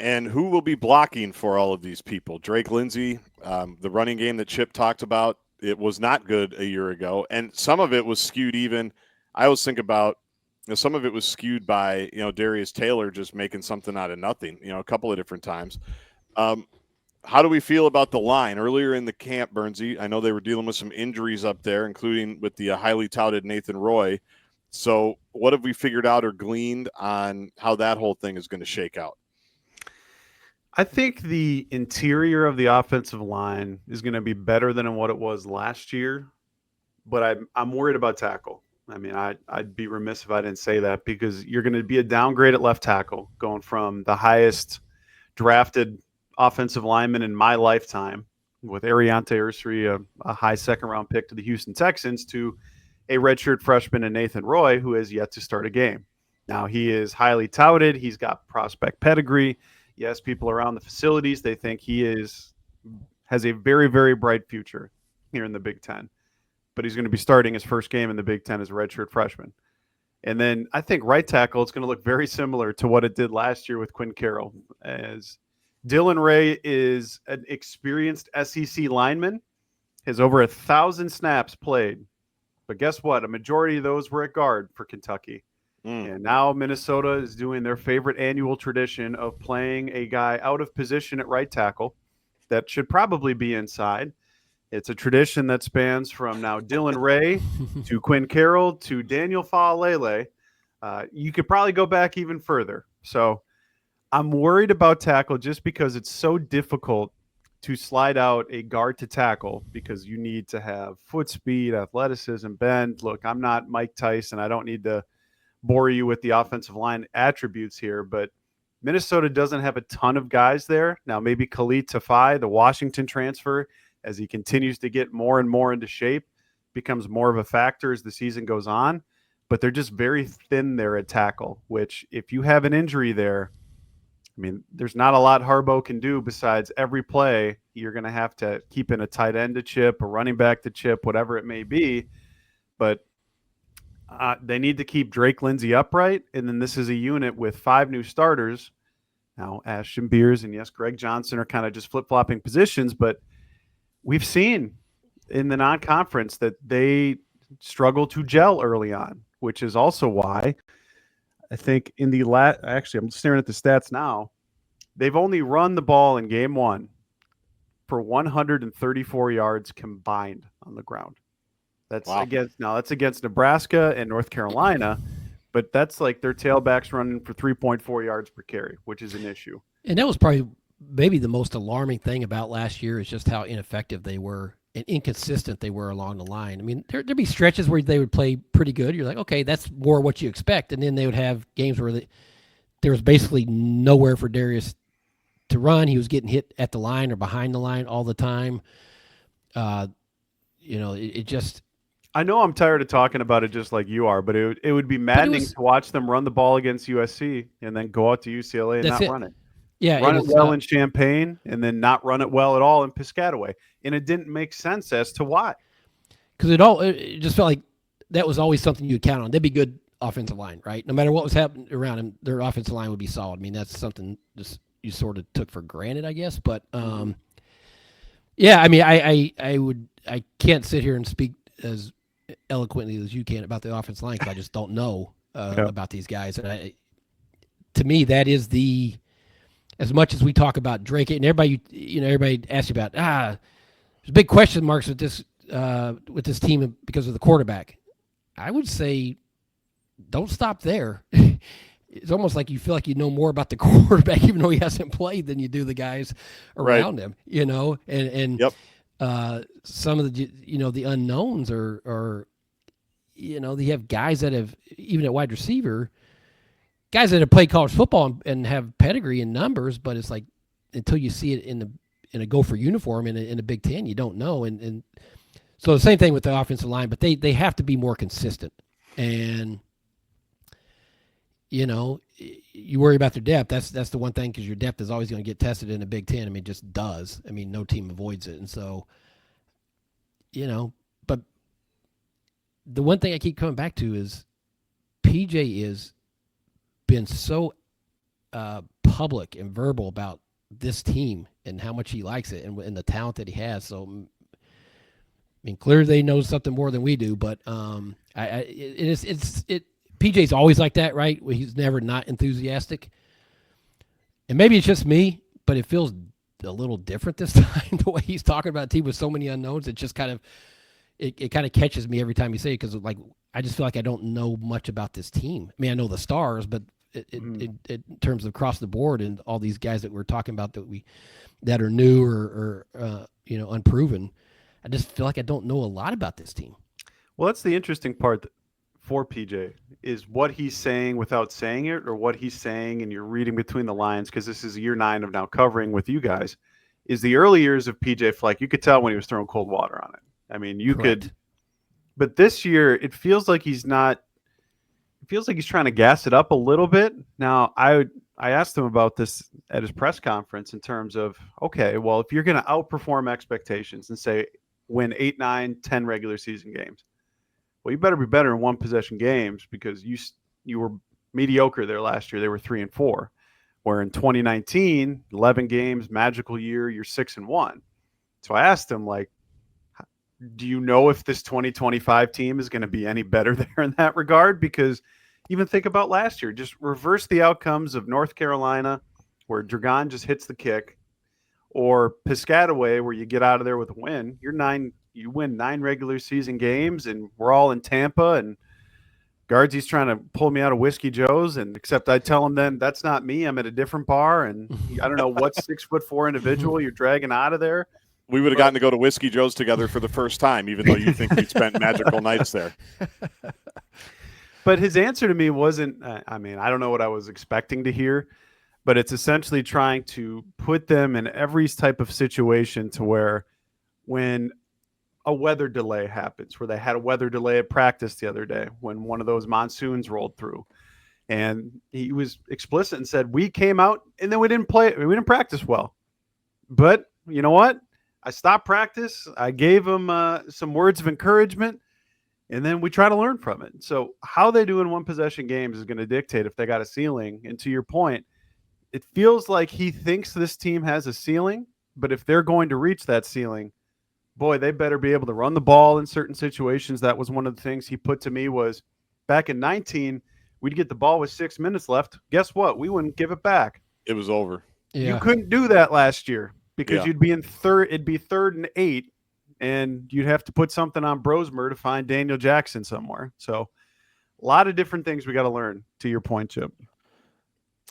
And who will be blocking for all of these people? Drake Lindsey, the running game that Chip talked about, it was not good a year ago. And some of it was skewed even. I always think about, some of it was skewed by, Darius Taylor just making something out of nothing, a couple of different times. How do we feel about the line? Earlier in the camp, Bernsey, I know they were dealing with some injuries up there, including with the highly touted Nathan Roy. So what have we figured out or gleaned on how that whole thing is going to shake out? I think the interior of the offensive line is going to be better than what it was last year, but I'm worried about tackle. I mean, I'd be remiss if I didn't say that, because you're going to be a downgrade at left tackle, going from the highest drafted offensive lineman in my lifetime with Ariante Ursary, a high second-round pick to the Houston Texans, to a redshirt freshman in Nathan Roy, who has yet to start a game. Now, he is highly touted. He's got prospect pedigree. Yes, people around the facilities, they think he has a very, very bright future here in the Big Ten. But he's going to be starting his first game in the Big Ten as a redshirt freshman. And then I think right tackle, it's going to look very similar to what it did last year with Quinn Carroll, as Dylan Ray is an experienced SEC lineman, has over 1,000 snaps played. But guess what? A majority of those were at guard for Kentucky. And now Minnesota is doing their favorite annual tradition of playing a guy out of position at right tackle that should probably be inside. It's a tradition that spans from now Dylan Ray to Quinn Carroll to Daniel Faalele. You could probably go back even further. So I'm worried about tackle just because it's so difficult to slide out a guard to tackle, because you need to have foot speed, athleticism, bend. Look, I'm not Mike Tyson. I don't need to bore you with the offensive line attributes here, but Minnesota doesn't have a ton of guys there. Now, maybe Khalid Tafai, the Washington transfer, as he continues to get more and more into shape, becomes more of a factor as the season goes on, but they're just very thin there at tackle, which if you have an injury there, I mean, there's not a lot Harbaugh can do besides every play you're going to have to keep in a tight end to chip, a running back to chip, whatever it may be. But they need to keep Drake Lindsey upright, and then this is a unit with 5 new starters. Now, Ashton Beers and, yes, Greg Johnson are kind of just flip-flopping positions, but we've seen in the non-conference that they struggle to gel early on, which is also why I think in the actually, I'm staring at the stats now. They've only run the ball in game one for 134 yards combined on the ground. That's against Nebraska and North Carolina, but that's like their tailbacks running for 3.4 yards per carry, which is an issue. And that was probably maybe the most alarming thing about last year is just how ineffective they were and inconsistent they were along the line. I mean, there'd be stretches where they would play pretty good. You're like, okay, that's more what you expect. And then they would have games where there was basically nowhere for Darius to run. He was getting hit at the line or behind the line all the time. It just... I know I'm tired of talking about it just like you are, but it would be maddening to watch them run the ball against USC and then go out to UCLA and not run it. Yeah, run it well in Champaign and then not run it well at all in Piscataway. And it didn't make sense as to why. Because it just felt like that was always something you'd count on. They'd be good offensive line, right? No matter what was happening around them, their offensive line would be solid. I mean, that's something just you sort of took for granted, I guess. But yeah, I mean, I can't sit here and speak as eloquently as you can about the offensive line because I just don't know about these guys. And to me, that is as much as we talk about Drake and everybody asks you about there's big question marks with this team because of the quarterback. I would say don't stop there. It's almost like you feel like you know more about the quarterback even though he hasn't played than you do the guys around him, and yep. Some of the unknowns are they have guys that have, even at wide receiver, guys that have played college football and have pedigree and numbers, but it's like until you see it in a Gopher uniform in a Big Ten, you don't know. And so the same thing with the offensive line, but they have to be more consistent. And you worry about their depth. That's the one thing, because your depth is always going to get tested in a Big Ten. I mean, it just does. I mean, no team avoids it. And so, but the one thing I keep coming back to is PJ is been so public and verbal about this team and how much he likes it and the talent that he has. So, I mean, clearly they know something more than we do, but PJ's always like that, right? He's never not enthusiastic. And maybe it's just me, but it feels a little different this time, the way he's talking about a team with so many unknowns. It just kind of it kind of catches me every time you say it, because like I just feel like I don't know much about this team. I mean, I know the stars, but in terms of across the board and all these guys that we're talking about that are new or unproven, I just feel like I don't know a lot about this team. Well, that's the interesting part for PJ, is what he's saying without saying it, or what he's saying and you're reading between the lines, because this is year 9 of now covering with you guys, is the early years of PJ Fleck. You could tell when he was throwing cold water on it. I mean, could, but this year it feels like he's not. It feels like he's trying to gas it up a little bit. Now, I asked him about this at his press conference in terms of, okay, well, if you're going to outperform expectations and say win 8, 9, 10 regular season games, well, you better be better in one possession games, because you were mediocre there last year. They were 3-4, where in 2019, 11 games, magical year, you're 6-1. So I asked him, like, do you know if this 2025 team is going to be any better there in that regard? Because even think about last year, just reverse the outcomes of North Carolina, where Dragon just hits the kick, or Piscataway, where you get out of there with a win. You win 9 regular season games, and we're all in Tampa, and Gaardsy's trying to pull me out of Whiskey Joe's, and except I tell him then that's not me. I'm at a different bar, and I don't know what 6'4" individual you're dragging out of there. We would have gotten to go to Whiskey Joe's together for the first time, even though you think we spent magical nights there. But his answer to me wasn't, I mean, I don't know what I was expecting to hear, but it's essentially trying to put them in every type of situation to where when a weather delay happens, where they had a weather delay at practice the other day when one of those monsoons rolled through, and he was explicit and said, we came out and then we didn't practice well. But you know what? I stopped practice. I gave them some words of encouragement, and then we try to learn from it. So how they do in one possession games is going to dictate if they got a ceiling. And to your point, it feels like he thinks this team has a ceiling, but if they're going to reach that ceiling, boy, they better be able to run the ball in certain situations. That was one of the things he put to me was back in 19, we'd get the ball with 6 minutes left. Guess what? We wouldn't give it back. It was over. Yeah. You couldn't do that last year because you'd be in third. It'd be 3rd and 8, and you'd have to put something on Brosmer to find Daniel Jackson somewhere. So a lot of different things we got to learn, to your point, Chip.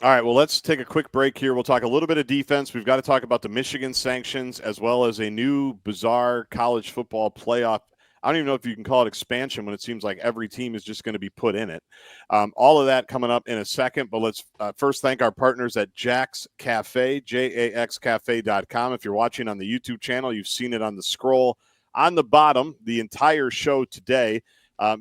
All right, well, let's take a quick break here. We'll talk a little bit of defense. We've got to talk about the Michigan sanctions as well as a new bizarre college football playoff. I don't even know if you can call it expansion when it seems like every team is just going to be put in it. All of that coming up in a second, but let's first thank our partners at Jack's Cafe, jaxcafe.com. If you're watching on the YouTube channel, you've seen it on the scroll on the bottom, the entire show today.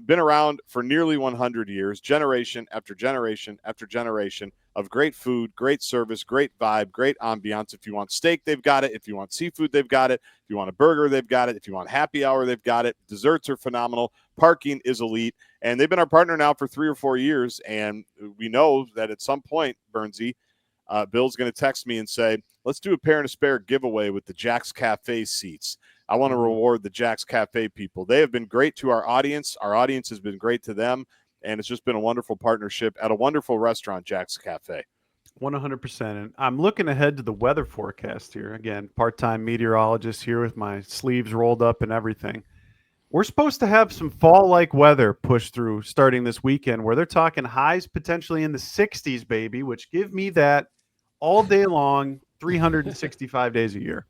Been around for nearly 100 years, generation after generation after generation of great food, great service, great vibe, great ambiance. If you want steak, they've got it. If you want seafood, they've got it. If you want a burger, they've got it. If you want happy hour, they've got it. Desserts are phenomenal. Parking is elite. And they've been our partner now for 3 or 4 years. And we know that at some point, Bernsey, Bill's going to text me and say, let's do a pair and a spare giveaway with the Jack's Cafe seats. I want to reward the Jack's Cafe people. They have been great to our audience. Our audience has been great to them. And it's just been a wonderful partnership at a wonderful restaurant, Jack's Cafe. 100%. And I'm looking ahead to the weather forecast here. Again, part-time meteorologist here with my sleeves rolled up and everything. We're supposed to have some fall-like weather push through starting this weekend where they're talking highs potentially in the 60s, baby, which give me that all day long, 365 days a year.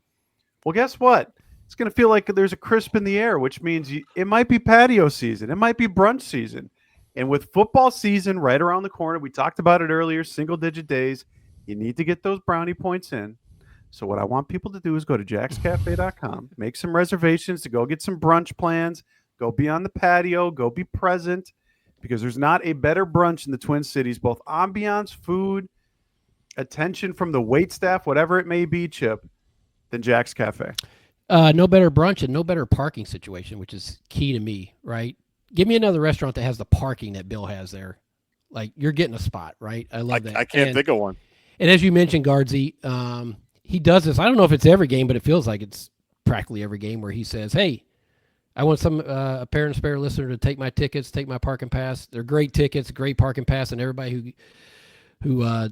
Well, guess what? It's going to feel like there's a crisp in the air, which means it might be patio season. It might be brunch season. And with football season right around the corner, we talked about it earlier, single-digit days, you need to get those brownie points in. So what I want people to do is go to jaxcafe.com, make some reservations to go get some brunch plans, go be on the patio, go be present, because there's not a better brunch in the Twin Cities, both ambiance, food, attention from the wait staff, whatever it may be, Chip, than Jack's Cafe. No better brunch and no better parking situation, which is key to me, right? Give me another restaurant that has the parking that Bill has there. Like, you're getting a spot, right? I love that. I can't think of one. And as you mentioned, Gaardsy, he does this. I don't know if it's every game, but it feels like it's practically every game where he says, hey, I want a pair and spare listener to take my tickets, take my parking pass. They're great tickets, great parking pass, and everybody who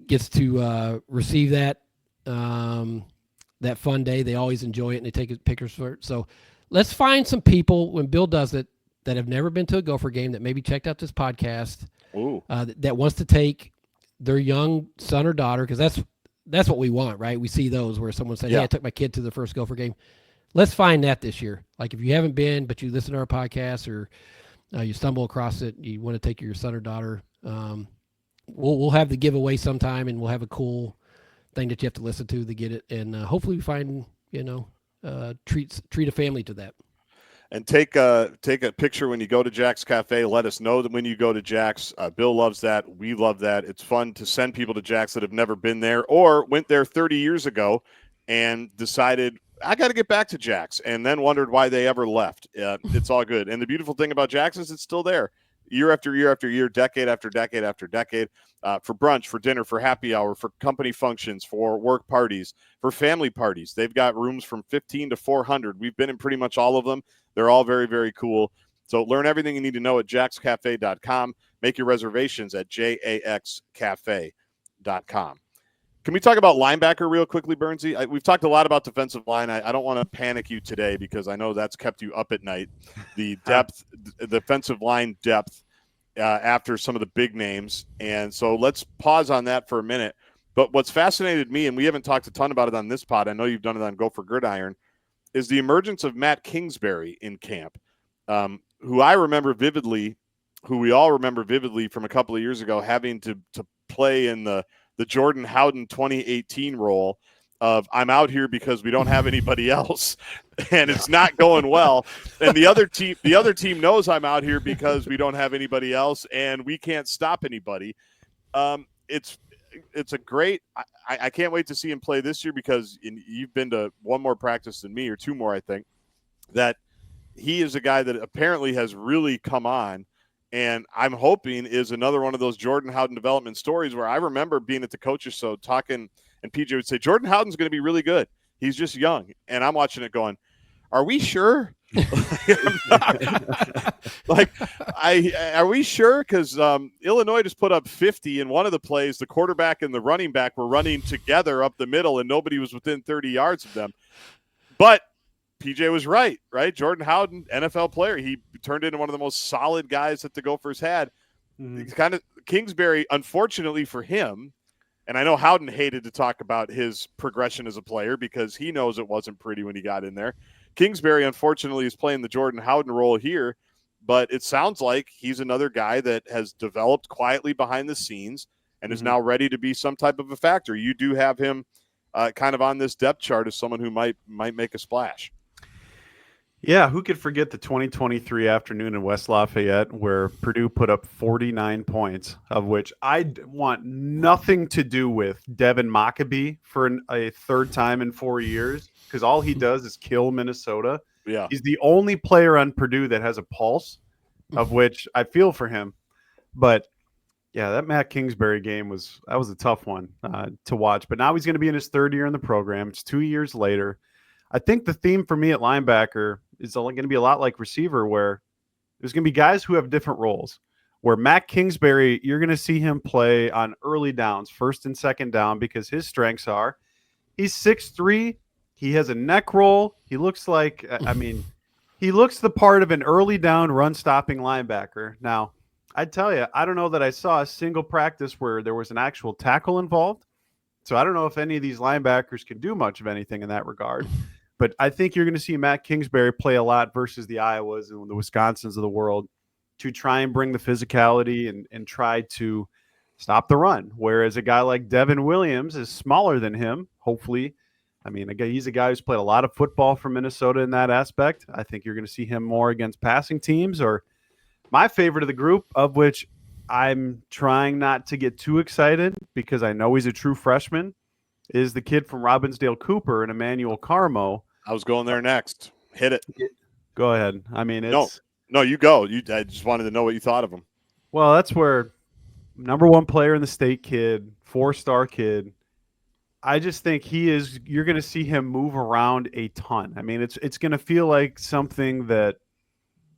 gets to receive that fun day, they always enjoy it and they take pictures for it. So let's find some people when Bill does it that have never been to a Gopher game, that maybe checked out this podcast, that wants to take their young son or daughter, because that's what we want, right? We see those where someone said, hey, I took my kid to the first Gopher game. Let's find that this year. Like, if you haven't been, but you listen to our podcast or you stumble across it, you want to take your son or daughter, we'll have the giveaway sometime, and we'll have a cool thing that you have to listen to get it. And hopefully we find, treat a family to that. And take a picture when you go to Jack's Cafe. Let us know that when you go to Jack's. Bill loves that. We love that. It's fun to send people to Jack's that have never been there or went there 30 years ago and decided, I got to get back to Jack's, and then wondered why they ever left. It's all good. And the beautiful thing about Jack's is it's still there year after year after year, decade after decade after decade, for brunch, for dinner, for happy hour, for company functions, for work parties, for family parties. They've got rooms from 15 to 400. We've been in pretty much all of them. They're all very, very cool. So learn everything you need to know at jaxcafe.com. Make your reservations at jaxcafe.com. Can we talk about linebacker real quickly, Bernsey? We've talked a lot about defensive line. I don't want to panic you today because I know that's kept you up at night. The depth, the defensive line depth after some of the big names. And so let's pause on that for a minute. But what's fascinated me, and we haven't talked a ton about it on this pod, I know you've done it on Gopher Gridiron, is the emergence of Matt Kingsbury in camp, who I remember vividly, who we all remember vividly from a couple of years ago, having to play in the Jordan Howden 2018 role of I'm out here because we don't have anybody else and it's not going well. And the other team knows I'm out here because we don't have anybody else and we can't stop anybody. It's a great, I can't wait to see him play this year because you've been to one more practice than me, or two more, I think, that he is a guy that apparently has really come on And I'm hoping is another one of those Jordan Howden development stories where I remember being at the coaches show talking, and PJ would say, Jordan Howden's going to be really good. He's just young. And I'm watching it going, are we sure? Are we sure? Because Illinois just put up 50 in one of the plays. The quarterback and the running back were running together up the middle, and nobody was within 30 yards of them. But PJ was right? Jordan Howden, NFL player. He turned into one of the most solid guys that the Gophers had. He's kind of Kingsbury, unfortunately for him, and I know Howden hated to talk about his progression as a player because he knows it wasn't pretty when he got in there. Kingsbury, unfortunately, is playing the Jordan Howden role here, but it sounds like he's another guy that has developed quietly behind the scenes and is now ready to be some type of a factor. You do have him kind of on this depth chart as someone who might make a splash. Yeah, who could forget the 2023 afternoon in West Lafayette where Purdue put up 49 points, of which I want nothing to do with Devin Maccabee for a third time in 4 years, because all he does is kill Minnesota. Yeah, he's the only player on Purdue that has a pulse, of which I feel for him. But yeah, that Matt Kingsbury game was a tough one to watch. But now he's going to be in his third year in the program. It's 2 years later. I think the theme for me at linebacker is going to be a lot like receiver, where there's going to be guys who have different roles. Where Matt Kingsbury, you're going to see him play on early downs, first and second down, because his strengths are he's 6'3", he has a neck roll. He looks like, he looks the part of an early down run stopping linebacker. Now, I tell you, I don't know that I saw a single practice where there was an actual tackle involved. So I don't know if any of these linebackers can do much of anything in that regard. But I think you're going to see Matt Kingsbury play a lot versus the Iowas and the Wisconsins of the world to try and bring the physicality and try to stop the run. Whereas a guy like Devin Williams is smaller than him, hopefully. Again, he's a guy who's played a lot of football for Minnesota in that aspect. I think you're going to see him more against passing teams. Or my favorite of the group, of which I'm trying not to get too excited because I know he's a true freshman, is the kid from Robbinsdale Cooper and Emmanuel Carmo. I was going there next. Hit it. Go ahead. No, you go. I just wanted to know what you thought of him. Well, that's where number one player in the state kid, 4-star kid. I just think you're going to see him move around a ton. It's going to feel like something that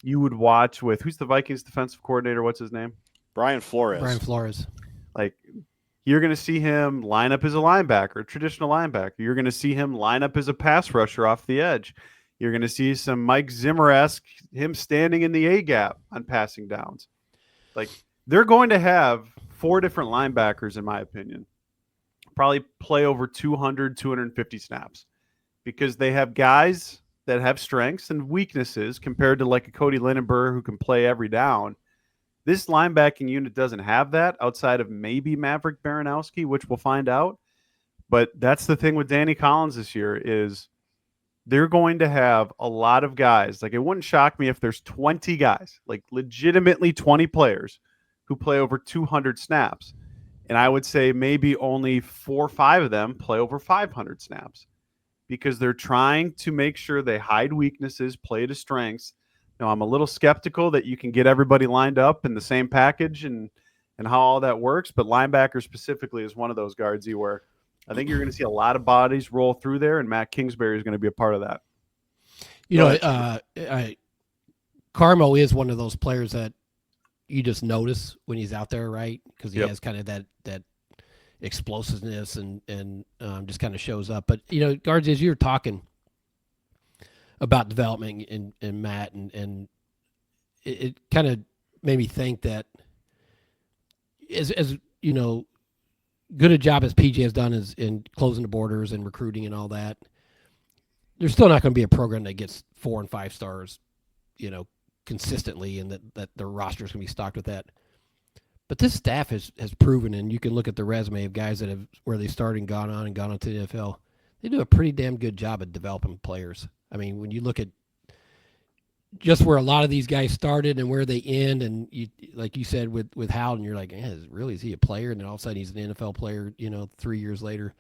you would watch with, who's the Vikings defensive coordinator? What's his name? Brian Flores. Like, you're going to see him line up as a linebacker, a traditional linebacker. You're going to see him line up as a pass rusher off the edge. You're going to see some Mike Zimmer-esque, him standing in the A-gap on passing downs. Like, they're going to have 4 different linebackers, in my opinion, probably play over 200, 250 snaps, because they have guys that have strengths and weaknesses compared to like a Cody Lindenberg who can play every down. This linebacking unit doesn't have that outside of maybe Maverick Baranowski, which we'll find out. But that's the thing with Danny Collins this year is they're going to have a lot of guys. Like, it wouldn't shock me if there's 20 guys, like legitimately 20 players who play over 200 snaps. And I would say maybe only 4 or 5 of them play over 500 snaps because they're trying to make sure they hide weaknesses, play to strengths. Now, I'm a little skeptical that you can get everybody lined up in the same package and how all that works, but linebacker specifically is one of those, Gaardsy, where I think you're going to see a lot of bodies roll through there, and Matt Kingsbury is going to be a part of that. Carmo is one of those players that you just notice when he's out there, right? Because he has kind of that explosiveness and just kind of shows up. But, Gaardsy, as you're talking about development and Matt, and it kind of made me think that as good a job as PJ has done in closing the borders and recruiting and all that, there's still not going to be a program that gets 4 and 5 stars, consistently, and that the roster is going to be stocked with that. But this staff has proven, and you can look at the resume of guys that have where they started and gone on to the NFL. They do a pretty damn good job at developing players. When you look at just where a lot of these guys started and where they end, and you, like you said with Howden, you're like, is he a player? And then all of a sudden he's an NFL player, 3 years later.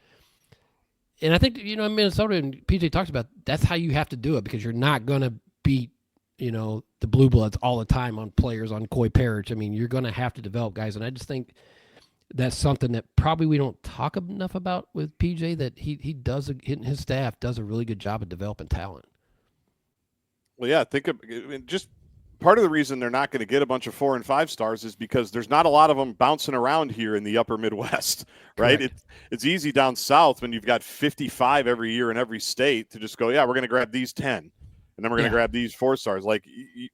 And I think, in Minnesota, and PJ talks about, that's how you have to do it, because you're not going to beat, the blue bloods all the time on players, on Coy Parrish. I mean, you're going to have to develop guys, and I just think that's something that probably we don't talk enough about with PJ. That he does, his staff does a really good job of developing talent. Well, yeah, just part of the reason they're not going to get a bunch of 4 and 5 stars is because there's not a lot of them bouncing around here in the upper Midwest, right? It's easy down south when you've got 55 every year in every state to just go, yeah, we're going to grab these 10, and then we're going to grab these 4 stars. Like,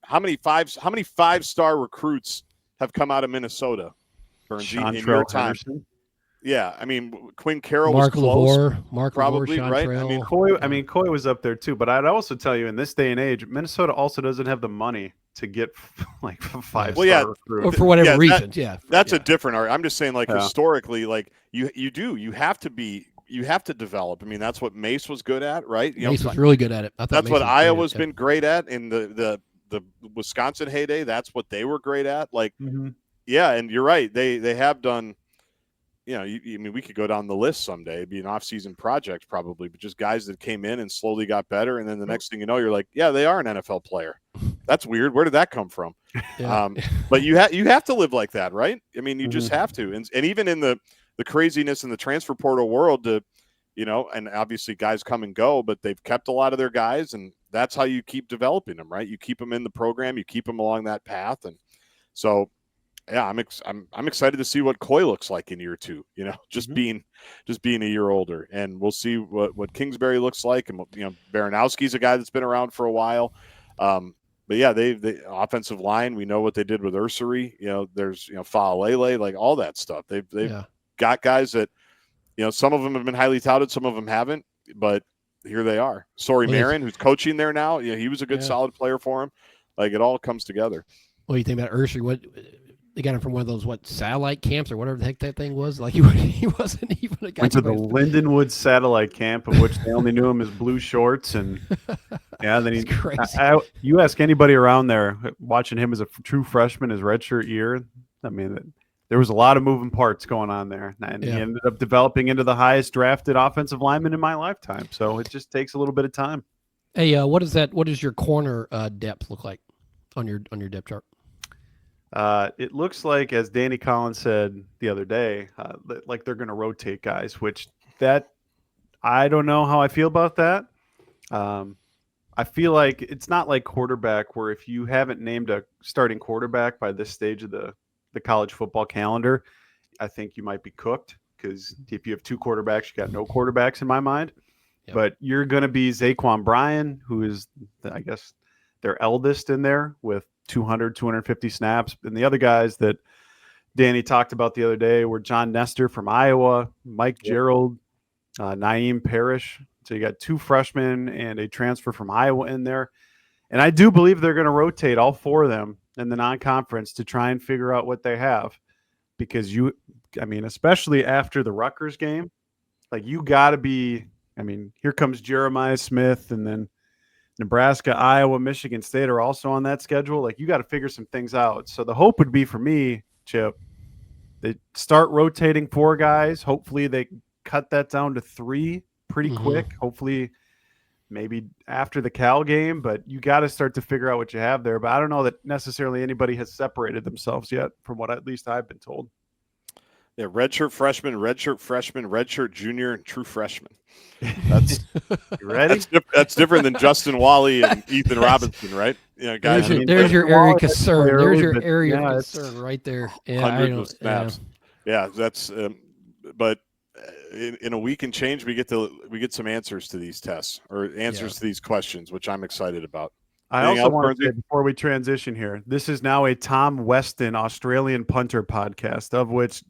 how many 5-star recruits have come out of Minnesota? In your time? Henderson? Yeah, I mean, Quinn Carroll Mark was close, Mark probably, Lavore, right? Coy was up there too, but I'd also tell you in this day and age, Minnesota also doesn't have the money to get like 5-star recruits. Or for whatever reason. That's a different argument. I'm just saying, like, historically, like you have to develop. I mean, that's what Mace was good at, right? Mace was really good at it. That's what Iowa's been great at in the Wisconsin heyday. That's what they were great at. Like, yeah, and you're right. They have done. You know, I mean, we could go down the list someday. It'd be an off-season project probably, but just guys that came in and slowly got better, and then the next thing you know, you're like, yeah, they are an NFL player. That's weird. Where did that come from? Yeah. But you have to live like that, right? I mean, you just have to. And even in the craziness in the transfer portal world, and obviously guys come and go, but they've kept a lot of their guys, and that's how you keep developing them, right? You keep them in the program, you keep them along that path, and so. Yeah, I'm excited to see what Coy looks like in year 2. You know, just being a year older, and we'll see what Kingsbury looks like, and Baranowski's a guy that's been around for a while. But yeah, the offensive line. We know what they did with Ursary. You know, there's Faalele, like all that stuff. They've got guys that some of them have been highly touted, some of them haven't, but here they are. Sori Marin, who's coaching there now. Yeah, he was a good solid player for him. Like, it all comes together. What do you think about Ursary? What? They got him from one of those satellite camps or whatever the heck that thing was. Like, he wasn't even a guy. Went to the Lindenwood satellite camp, of which they only knew him as blue shorts, and then he's crazy. You ask anybody around there watching him as a true freshman, his redshirt year. I mean, there was a lot of moving parts going on there, and he ended up developing into the highest drafted offensive lineman in my lifetime. So it just takes a little bit of time. Hey, what does your corner depth look like on your depth chart? It looks like, as Danny Collins said the other day, like they're going to rotate guys, which I don't know how I feel about that. I feel like it's not like quarterback, where if you haven't named a starting quarterback by this stage of the college football calendar, I think you might be cooked, because if you have 2 quarterbacks, you got no quarterbacks in my mind. Yep. But you're going to be Zaquan Bryan, who is, I guess, their eldest in there with 250 snaps. And the other guys that Danny talked about the other day were John Nestor from Iowa, Mike Gerald, Naeem Parrish. So you got 2 freshmen and a transfer from Iowa in there. And I do believe they're going to rotate all 4 of them in the non-conference to try and figure out what they have. Because especially after the Rutgers game, like, you got to be, here comes Jeremiah Smith, and then Nebraska, Iowa, Michigan State are also on that schedule. Like, you got to figure some things out. So the hope would be for me, Chip, they start rotating 4 guys. Hopefully they cut that down to 3 pretty quick. Hopefully maybe after the Cal game, but you got to start to figure out what you have there. But I don't know that necessarily anybody has separated themselves yet, from what at least I've been told. Yeah, redshirt redshirt junior, and true freshman. That's you ready? That's different than Justin Wally and Ethan Robinson, right? Guys. There's your area of concern. There's your area of concern right there. Hundreds of snaps. Yeah, that's. But in a week and change, we get some answers to these tests, or answers to these questions, which I'm excited about. I also want to say, before we transition here, this is now a Tom Weston Australian punter podcast, of which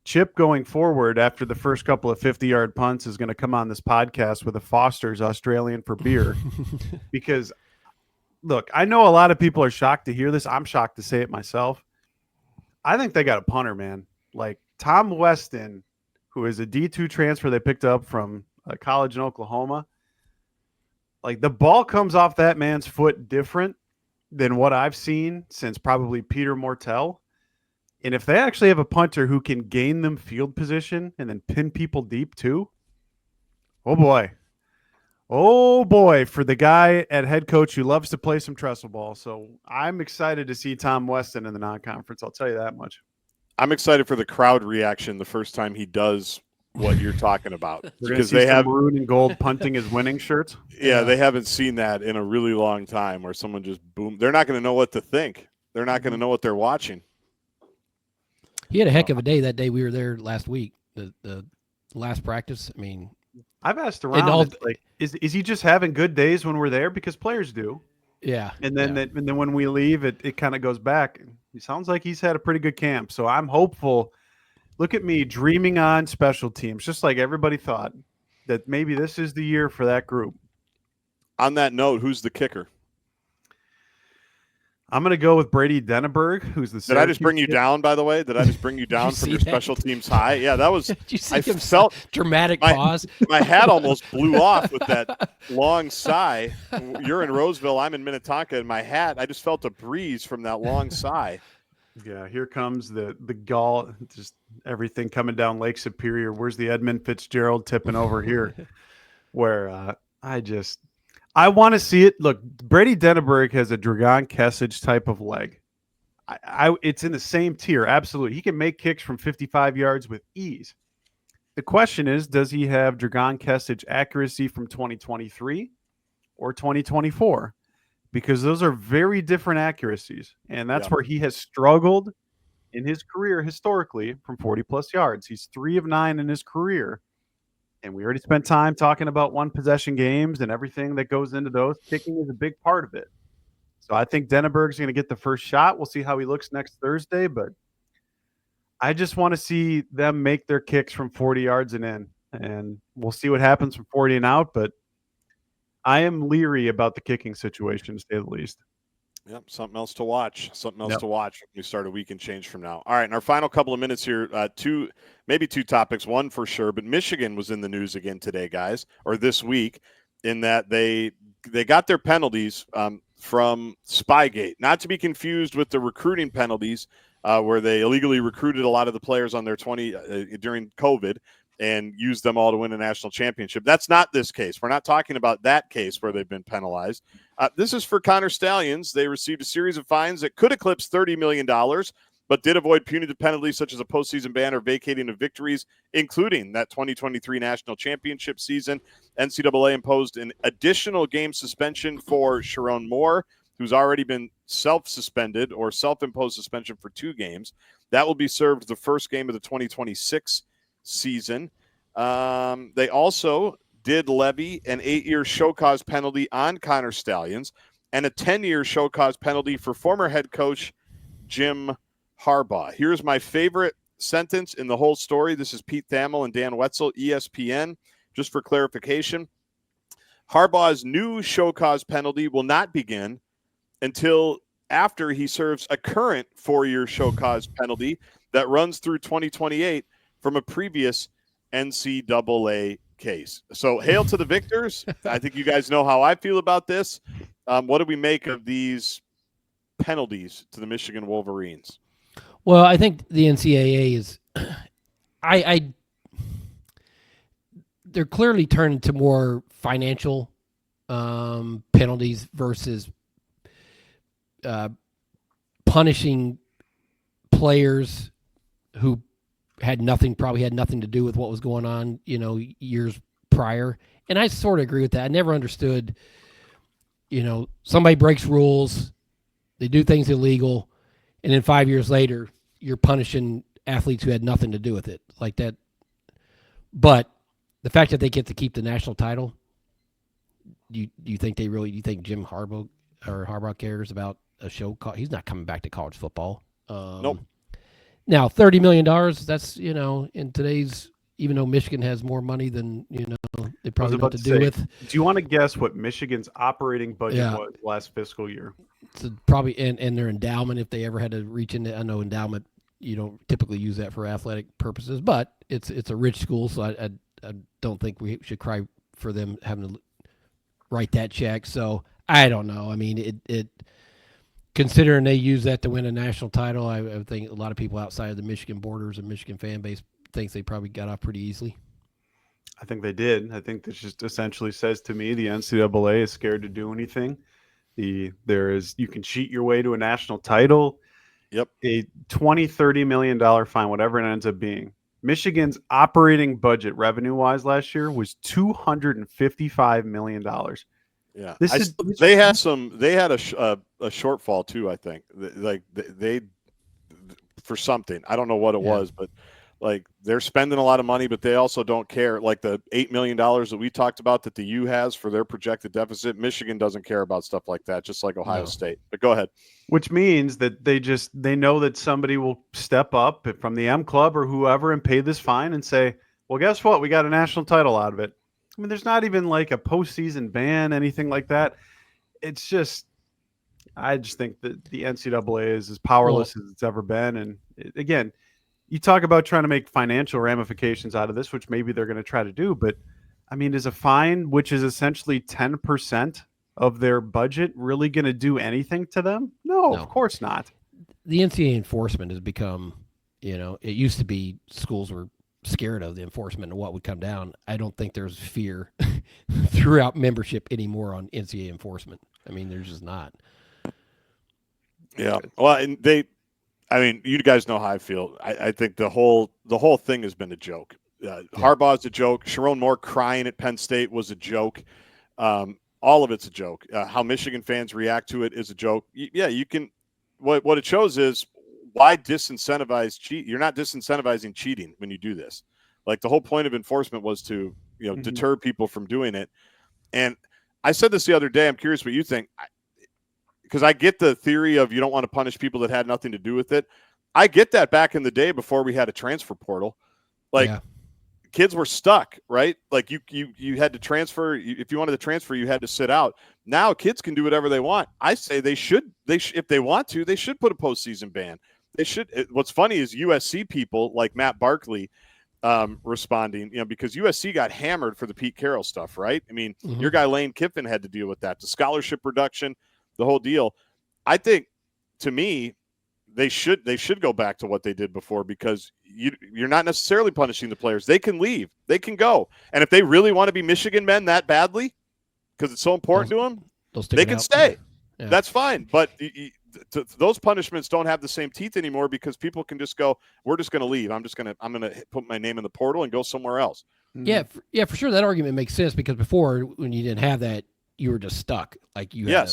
Chip, going forward after the first couple of 50-yard punts, is going to come on this podcast with a Foster's Australian for beer. Because, look, I know a lot of people are shocked to hear this. I'm shocked to say it myself. I think they got a punter, man. Like, Tom Weston, who is a D2 transfer they picked up from a college in Oklahoma. Like, the ball comes off that man's foot different than what I've seen since probably Peter Mortel. And if they actually have a punter who can gain them field position and then pin people deep too, oh boy. Oh boy, for the guy at head coach who loves to play some trestle ball. So I'm excited to see Tom Weston in the non-conference. I'll tell you that much. I'm excited for the crowd reaction the first time he does what you're talking about. Because they have maroon and gold punting his winning shirts. Yeah, they haven't seen that in a really long time where someone just boom. They're not going to know what to think. They're not going to know what they're watching. He had a heck of a day that day we were there last week. The last practice. I mean, I've asked around. Like, is he just having good days when we're there? Because players do. Yeah. And then when we leave, it kind of goes back. He sounds like he's had a pretty good camp. So I'm hopeful. Look at me dreaming on special teams, just like everybody thought that maybe this is the year for that group. On that note, who's the kicker? I'm going to go with Brady Denneberg, who's the. Did I just bring you down? By the way, did I just bring you down from your special teams high? Yeah, that was. Did you see I felt dramatic pause. My hat almost blew off with that long sigh. You're in Roseville, I'm in Minnetonka, and my hat. I just felt a breeze from that long sigh. Yeah, here comes the gall, just everything coming down Lake Superior. Where's the Edmund Fitzgerald tipping over here? Where I want to see it. Look, Brady Denneberg has a Dragan Kesich type of leg. It's in the same tier, absolutely. He can make kicks from 55 yards with ease. The question is, does he have Dragan Kesich accuracy from 2023 or 2024? Because those are very different accuracies, and that's where he has struggled in his career historically from 40-plus yards. He's 3 of 9 in his career. And we already spent time talking about one-possession games and everything that goes into those. Kicking is a big part of it. So I think Denneberg's going to get the first shot. We'll see how he looks next Thursday, but I just want to see them make their kicks from 40 yards and in. And we'll see what happens from 40 and out, but I am leery about the kicking situation, to say the least. Yep, something else to watch. Something else to watch. We start a week and change from now. All right, in our final couple of minutes here, maybe two topics. One for sure, but Michigan was in the news again today, guys, or this week, in that they got their penalties from Spygate, not to be confused with the recruiting penalties where they illegally recruited a lot of the players on their during COVID and used them all to win a national championship. That's not this case. We're not talking about that case where they've been penalized. This is for Connor Stallions. They received a series of fines that could eclipse $30 million, but did avoid punitive penalties such as a postseason ban or vacating of victories, including that 2023 national championship season. NCAA imposed an additional game suspension for Sharon Moore, who's already been self-suspended or self-imposed suspension for 2 games. That will be served the first game of the 2026 season. They also did levy an 8-year show cause penalty on Connor Stallions and a 10-year show cause penalty for former head coach Jim Harbaugh. Here's my favorite sentence in the whole story. This is Pete Thamel and Dan Wetzel, ESPN. Just for clarification, Harbaugh's new show cause penalty will not begin until after he serves a current 4-year show cause penalty that runs through 2028 from a previous NCAA case. So hail to the victors. I think you guys know how I feel about this. What do we make of these penalties to the Michigan Wolverines? Well, I think the NCAA is they're clearly turning to more financial penalties versus punishing players who probably had nothing to do with what was going on, years prior. And I sort of agree with that. I never understood, somebody breaks rules, they do things illegal, and then 5 years later, you're punishing athletes who had nothing to do with it like that. But the fact that they get to keep the national title, do you think do you think Jim Harbaugh cares about a show? He's not coming back to college football. Nope. Now, $30 million, that's, in today's, even though Michigan has more money than, they probably know what to do with. Do you want to guess what Michigan's operating budget was last fiscal year? So probably, and their endowment, if they ever had to reach into, I know endowment, you don't typically use that for athletic purposes, but it's a rich school, so I don't think we should cry for them having to write that check. So I don't know. I mean, it considering they use that to win a national title, I think a lot of people outside of the Michigan borders and Michigan fan base thinks they probably got off pretty easily. I think they did. I think this just essentially says to me the NCAA is scared to do anything. You can cheat your way to a national title. Yep. A $20-30 million fine, whatever it ends up being. Michigan's operating budget revenue-wise last year was $255 million. Yeah, they had a shortfall too. I think they for something. I don't know what it was, but like they're spending a lot of money, but they also don't care. Like the $8 million that we talked about that the U has for their projected deficit, Michigan doesn't care about stuff like that, just like Ohio State. But go ahead. Which means that they know that somebody will step up from the M Club or whoever and pay this fine and say, well, guess what? We got a national title out of it. I mean, there's not even like a postseason ban, anything like that. It's just, I just think that the NCAA is as powerless as it's ever been. And again, you talk about trying to make financial ramifications out of this, which maybe they're going to try to do. But I mean, is a fine, which is essentially 10% of their budget, really going to do anything to them? No, of course not. The NCAA enforcement has become, it used to be schools were scared of the enforcement and what would come down. I don't think there's fear throughout membership anymore on NCAA enforcement. I mean, there's just not. Yeah. Well, and you guys know how I feel. I think the whole thing has been a joke. Harbaugh's a joke. Sharon Moore crying at Penn State was a joke. All of it's a joke. How Michigan fans react to it is a joke. You can. What it shows is why disincentivize cheat. You're not disincentivizing cheating when you do this. Like the whole point of enforcement was to deter people from doing it. And I said this the other day. I'm curious what you think. Because I get the theory of you don't want to punish people that had nothing to do with it. I get that back in the day before we had a transfer portal. Kids were stuck, right? Like you had to transfer. If you wanted to transfer, you had to sit out. Now kids can do whatever they want. I say they should if they want to, they should put a postseason ban. They should. What's funny is USC people like Matt Barkley responding, because USC got hammered for the Pete Carroll stuff, right? I mean, your guy Lane Kiffin had to deal with that, the scholarship reduction, the whole deal. I think, to me, they should go back to what they did before, because you're not necessarily punishing the players. They can leave. They can go. And if they really want to be Michigan men that badly, because it's so important to them, they can stay. Yeah. That's fine. But those punishments don't have the same teeth anymore, because people can just go, we're just going to leave. I'm going to put my name in the portal and go somewhere else. Yeah, for sure. That argument makes sense, because before, when you didn't have that, you were just stuck. Like you had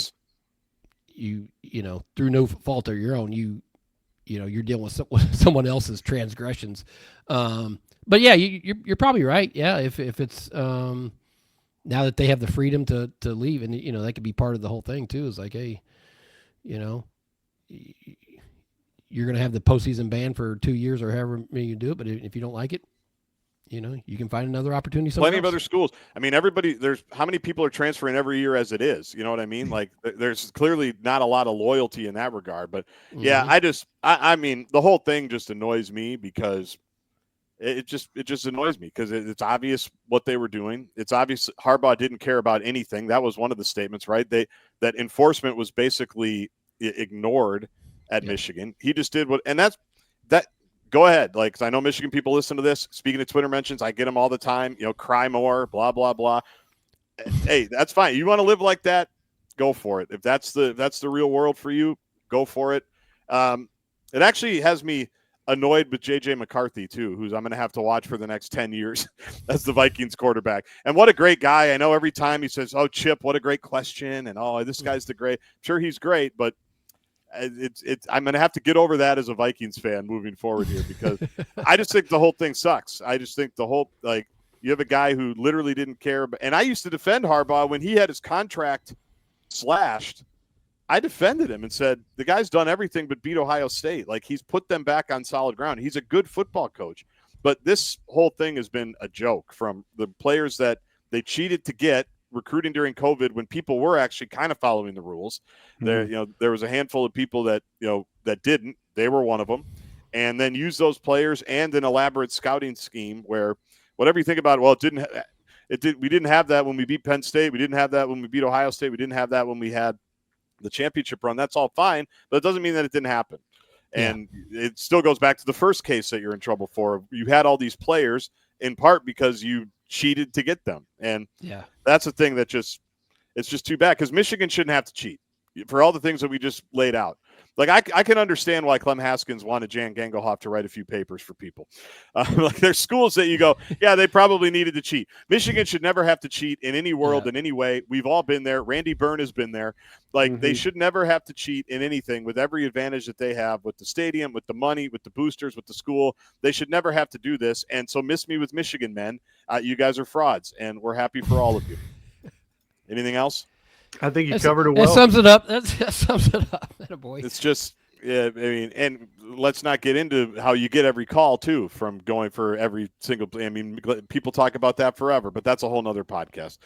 through no fault of your own, you're dealing with someone else's transgressions. But yeah, you're probably right. Yeah, if it's now that they have the freedom to leave, and that could be part of the whole thing too. Is like, hey, you're going to have the postseason ban for 2 years or however many you do it. But if you don't like it, you can find another opportunity somewhere Plenty else. of other schools. I mean, there's how many people are transferring every year as it is? You know what I mean? Like, there's clearly not a lot of loyalty in that regard. But yeah, I mean, the whole thing just annoys me, because it just annoys me, because it's obvious what they were doing. It's obvious Harbaugh didn't care about anything. That was one of the statements, right? That enforcement was basically ignored at Michigan. He just did that. Go ahead. Like, 'cause I know Michigan people listen to this. Speaking of Twitter mentions, I get them all the time. Cry more, blah, blah, blah. Hey, that's fine. You want to live like that? Go for it. If that's the real world for you, go for it. It actually has me annoyed with J.J. McCarthy too, who's I'm going to have to watch for the next 10 years as the Vikings quarterback. And what a great guy. I know every time he says, "Oh, Chip, what a great question," and "Oh, this guy's the great." Sure, he's great, but I'm going to have to get over that as a Vikings fan moving forward here, because I just think the whole thing sucks. I just think you have a guy who literally didn't care. And I used to defend Harbaugh when he had his contract slashed. I defended him and said, the guy's done everything but beat Ohio State. Like, he's put them back on solid ground. He's a good football coach. But this whole thing has been a joke, from the players that they cheated to get recruiting during COVID, when people were actually kind of following the rules. There was a handful of people that didn't. They were one of them. And then use those players and an elaborate scouting scheme where, whatever you think about it, well, we didn't have that when we beat Penn State. We didn't have that when we beat Ohio State. We didn't have that when we had the championship run. That's all fine, but it doesn't mean that it didn't happen. And it still goes back to the first case that you're in trouble for. You had all these players, in part because you cheated to get them. And that's the thing that it's just too bad, because Michigan shouldn't have to cheat for all the things that we just laid out. Like, I can understand why Clem Haskins wanted Jan Gangelhoff to write a few papers for people. Like, there's schools that you go, yeah, they probably needed to cheat. Michigan should never have to cheat in any world, in any way. We've all been there. Randy Byrne has been there. Like, they should never have to cheat in anything, with every advantage that they have with the stadium, with the money, with the boosters, with the school. They should never have to do this. And so miss me with Michigan, men. You guys are frauds, and we're happy for all of you. Anything else? I think you covered it well. That sums it up. That sums it up. Boy. It's just, I mean, and let's not get into how you get every call too from going for every single. I mean, people talk about that forever, but that's a whole nother podcast.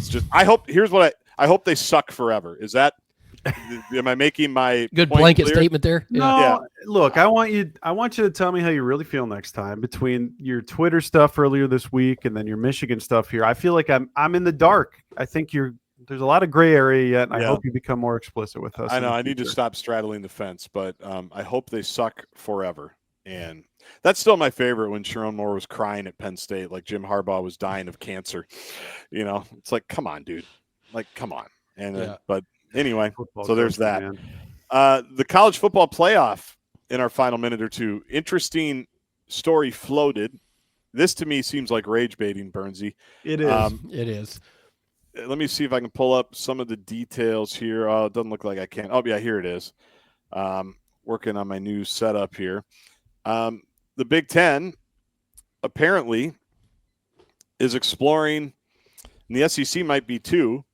Just, I hope they suck forever. Is that? Am I making my good blanket clear? statement there? No, look, I want you to tell me how you really feel next time, between your Twitter stuff earlier this week and then your Michigan stuff here. I feel like I'm in the dark. I think there's a lot of gray area yet, and I hope you become more explicit with us. I know I need to stop straddling the fence, but I hope they suck forever. And that's still my favorite, when Sharon Moore was crying at Penn State like Jim Harbaugh was dying of cancer. You know, it's like, come on, dude. Like, come on. And but anyway, so there's that. The college football playoff in our final minute or two. Interesting story floated. This to me seems like rage baiting, Bernsey. It is. It is. Let me see if I can pull up some of the details here. Oh, it doesn't look like I can. Oh, yeah, here it is. Working on my new setup here. The Big Ten apparently is exploring, and the SEC might be too,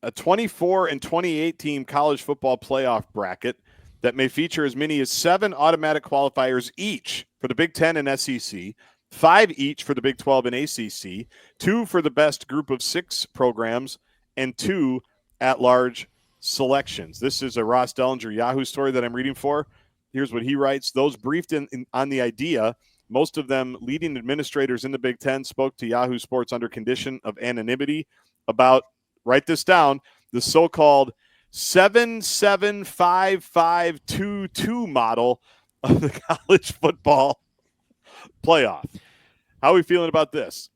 a 24 and 28 team college football playoff bracket that may feature as many as 7 automatic qualifiers each for the Big Ten and SEC, 5 each for the Big 12 and ACC, 2 for the best group of 6 programs, and 2 at-large selections. This is a Ross Dellinger Yahoo story that I'm reading for. Here's what he writes. Those briefed on the idea, most of them leading administrators in the Big Ten, spoke to Yahoo Sports under condition of anonymity about, write this down, the so-called 7-7-5-5-2-2 model of the college football playoff. How are we feeling about this?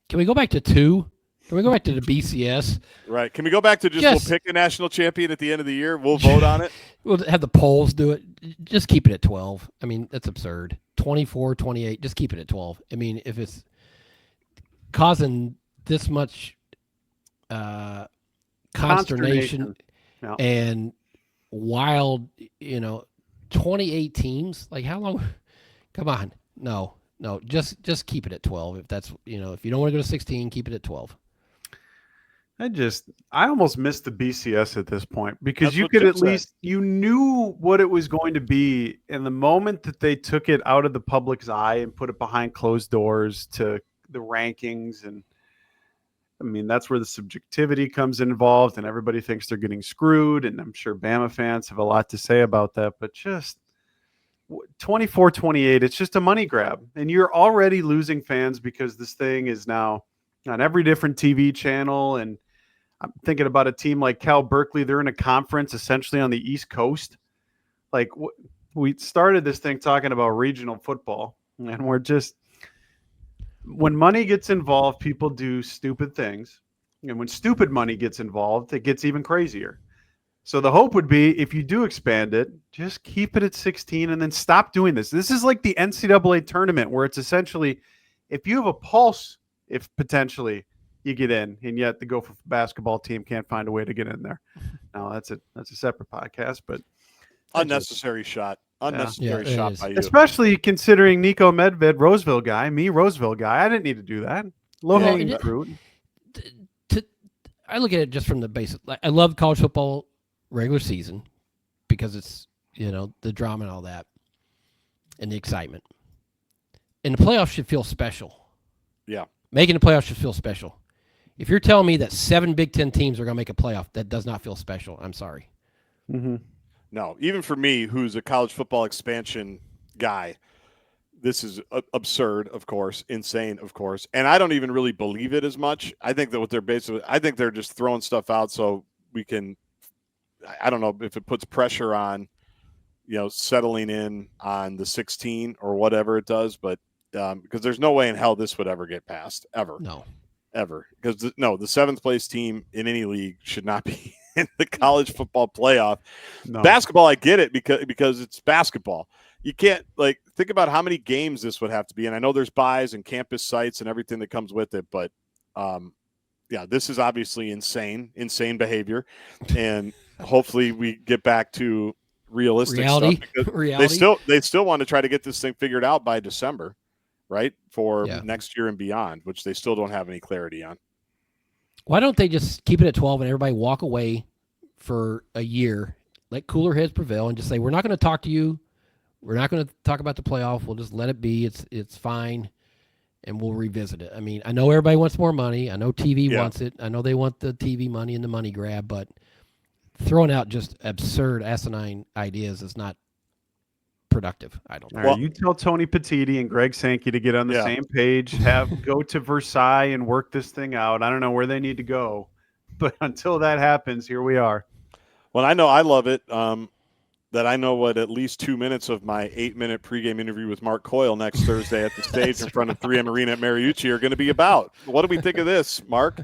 Can we go back to 2? Can we go back to the BCS? Right. Can we go back to just we'll pick a national champion at the end of the year? We'll vote on it. We'll have the polls do it. Just keep it at 12. I mean, that's absurd. 24, 28, just keep it at 12. I mean, if it's causing this much consternation and wild, 28 teams, like how long? Come on. No, just keep it at 12. If that's, if you don't want to go to 16, keep it at 12. I almost missed the BCS at this point, because you could at least, you knew what it was going to be. And the moment that they took it out of the public's eye and put it behind closed doors to the rankings, and I mean, that's where the subjectivity comes involved, and everybody thinks they're getting screwed. And I'm sure Bama fans have a lot to say about that, but just 24-28, it's just a money grab. And you're already losing fans because this thing is now on every different TV channel. And I'm thinking about a team like Cal Berkeley. They're in a conference essentially on the East Coast. Like, we started this thing talking about regional football, and we're just, when money gets involved, people do stupid things. And when stupid money gets involved, it gets even crazier. So the hope would be, if you do expand it, just keep it at 16 and then stop doing this. This is like the NCAA tournament, where it's essentially, if you have a pulse, if potentially you get in, and yet the Gopher basketball team can't find a way to get in there. Now that's a separate podcast, but unnecessary shot by you. Especially considering Nico Medved, Roseville guy, I didn't need to do that. Low-hanging fruit. I look at it just from the basic. I love college football regular season because it's, the drama and all that and the excitement. And the playoffs should feel special. Yeah. Making the playoffs should feel special. If you're telling me that 7 Big Ten teams are going to make a playoff, that does not feel special. I'm sorry. Mm-hmm. No, even for me, who's a college football expansion guy, this is absurd, of course, insane, of course. And I don't even really believe it as much. I think that what they're basically, I think they're just throwing stuff out so we can, I don't know if it puts pressure on, settling in on the 16 or whatever it does, but because there's no way in hell this would ever get passed, ever. No. Ever. Because, the seventh place team in any league should not be in the college football playoff. No. Basketball, I get it because it's basketball. You can't, think about how many games this would have to be. And I know there's buys and campus sites and everything that comes with it, but this is obviously insane behavior. And hopefully we get back to realistic reality. Stuff. Reality. They still want to try to get this thing figured out by December, right? For next year and beyond, which they still don't have any clarity on. Why don't they just keep it at 12 and everybody walk away for a year, let cooler heads prevail, and just say, we're not going to talk to you. We're not going to talk about the playoff. We'll just let it be. It's fine, and we'll revisit it. I mean, I know everybody wants more money. I know TV wants it. I know they want the TV money and the money grab, but throwing out just absurd, asinine ideas is not productive. I don't know. Well, you tell Tony Petitti and Greg Sankey to get on the same page, go to Versailles and work this thing out. I don't know where they need to go, but until that happens, here we are. Well, I know I love it. That I know what at least 2 minutes of my 8-minute pregame interview with Mark Coyle next Thursday at the stage in front of 3M Arena at Mariucci are going to be about. What do we think of this, Mark?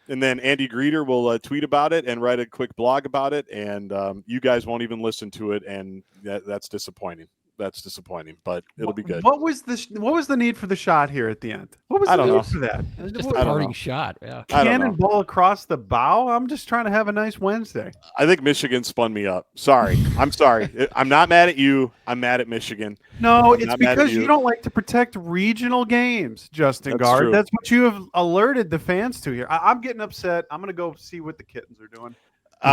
And then Andy Greeter will tweet about it and write a quick blog about it, and you guys won't even listen to it, and that's disappointing. That's disappointing, but it'll be good. What was the need for the shot here at the end? What was the need for that? Just a parting shot. Yeah. Cannonball across the bow. I'm just trying to have a nice Wednesday. I think Michigan spun me up. Sorry. I'm sorry. I'm not mad at you. I'm mad at Michigan. No, it's because you don't like to protect regional games, Justin Guard. That's what you have alerted the fans to here. I'm getting upset. I'm going to go see what the kittens are doing.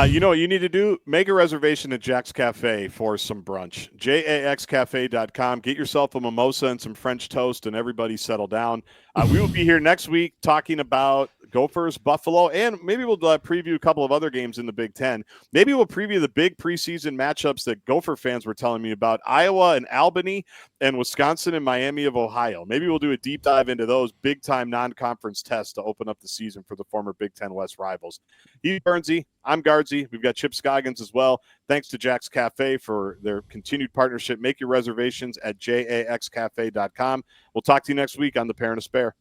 You know what you need to do? Make a reservation at Jack's Cafe for some brunch. JAXcafe.com. Get yourself a mimosa and some French toast, and everybody settle down. We will be here next week talking about Gophers, Buffalo, and maybe we'll preview a couple of other games in the Big Ten. Maybe we'll preview the big preseason matchups that Gopher fans were telling me about, Iowa and Albany, and Wisconsin and Miami of Ohio. Maybe we'll do a deep dive into those big-time non-conference tests to open up the season for the former Big Ten West rivals. He's Burnsy. I'm Gaardsy. We've got Chip Scoggins as well. Thanks to Jack's Cafe for their continued partnership. Make your reservations at jaxcafe.com. We'll talk to you next week on The Pair and a Spare.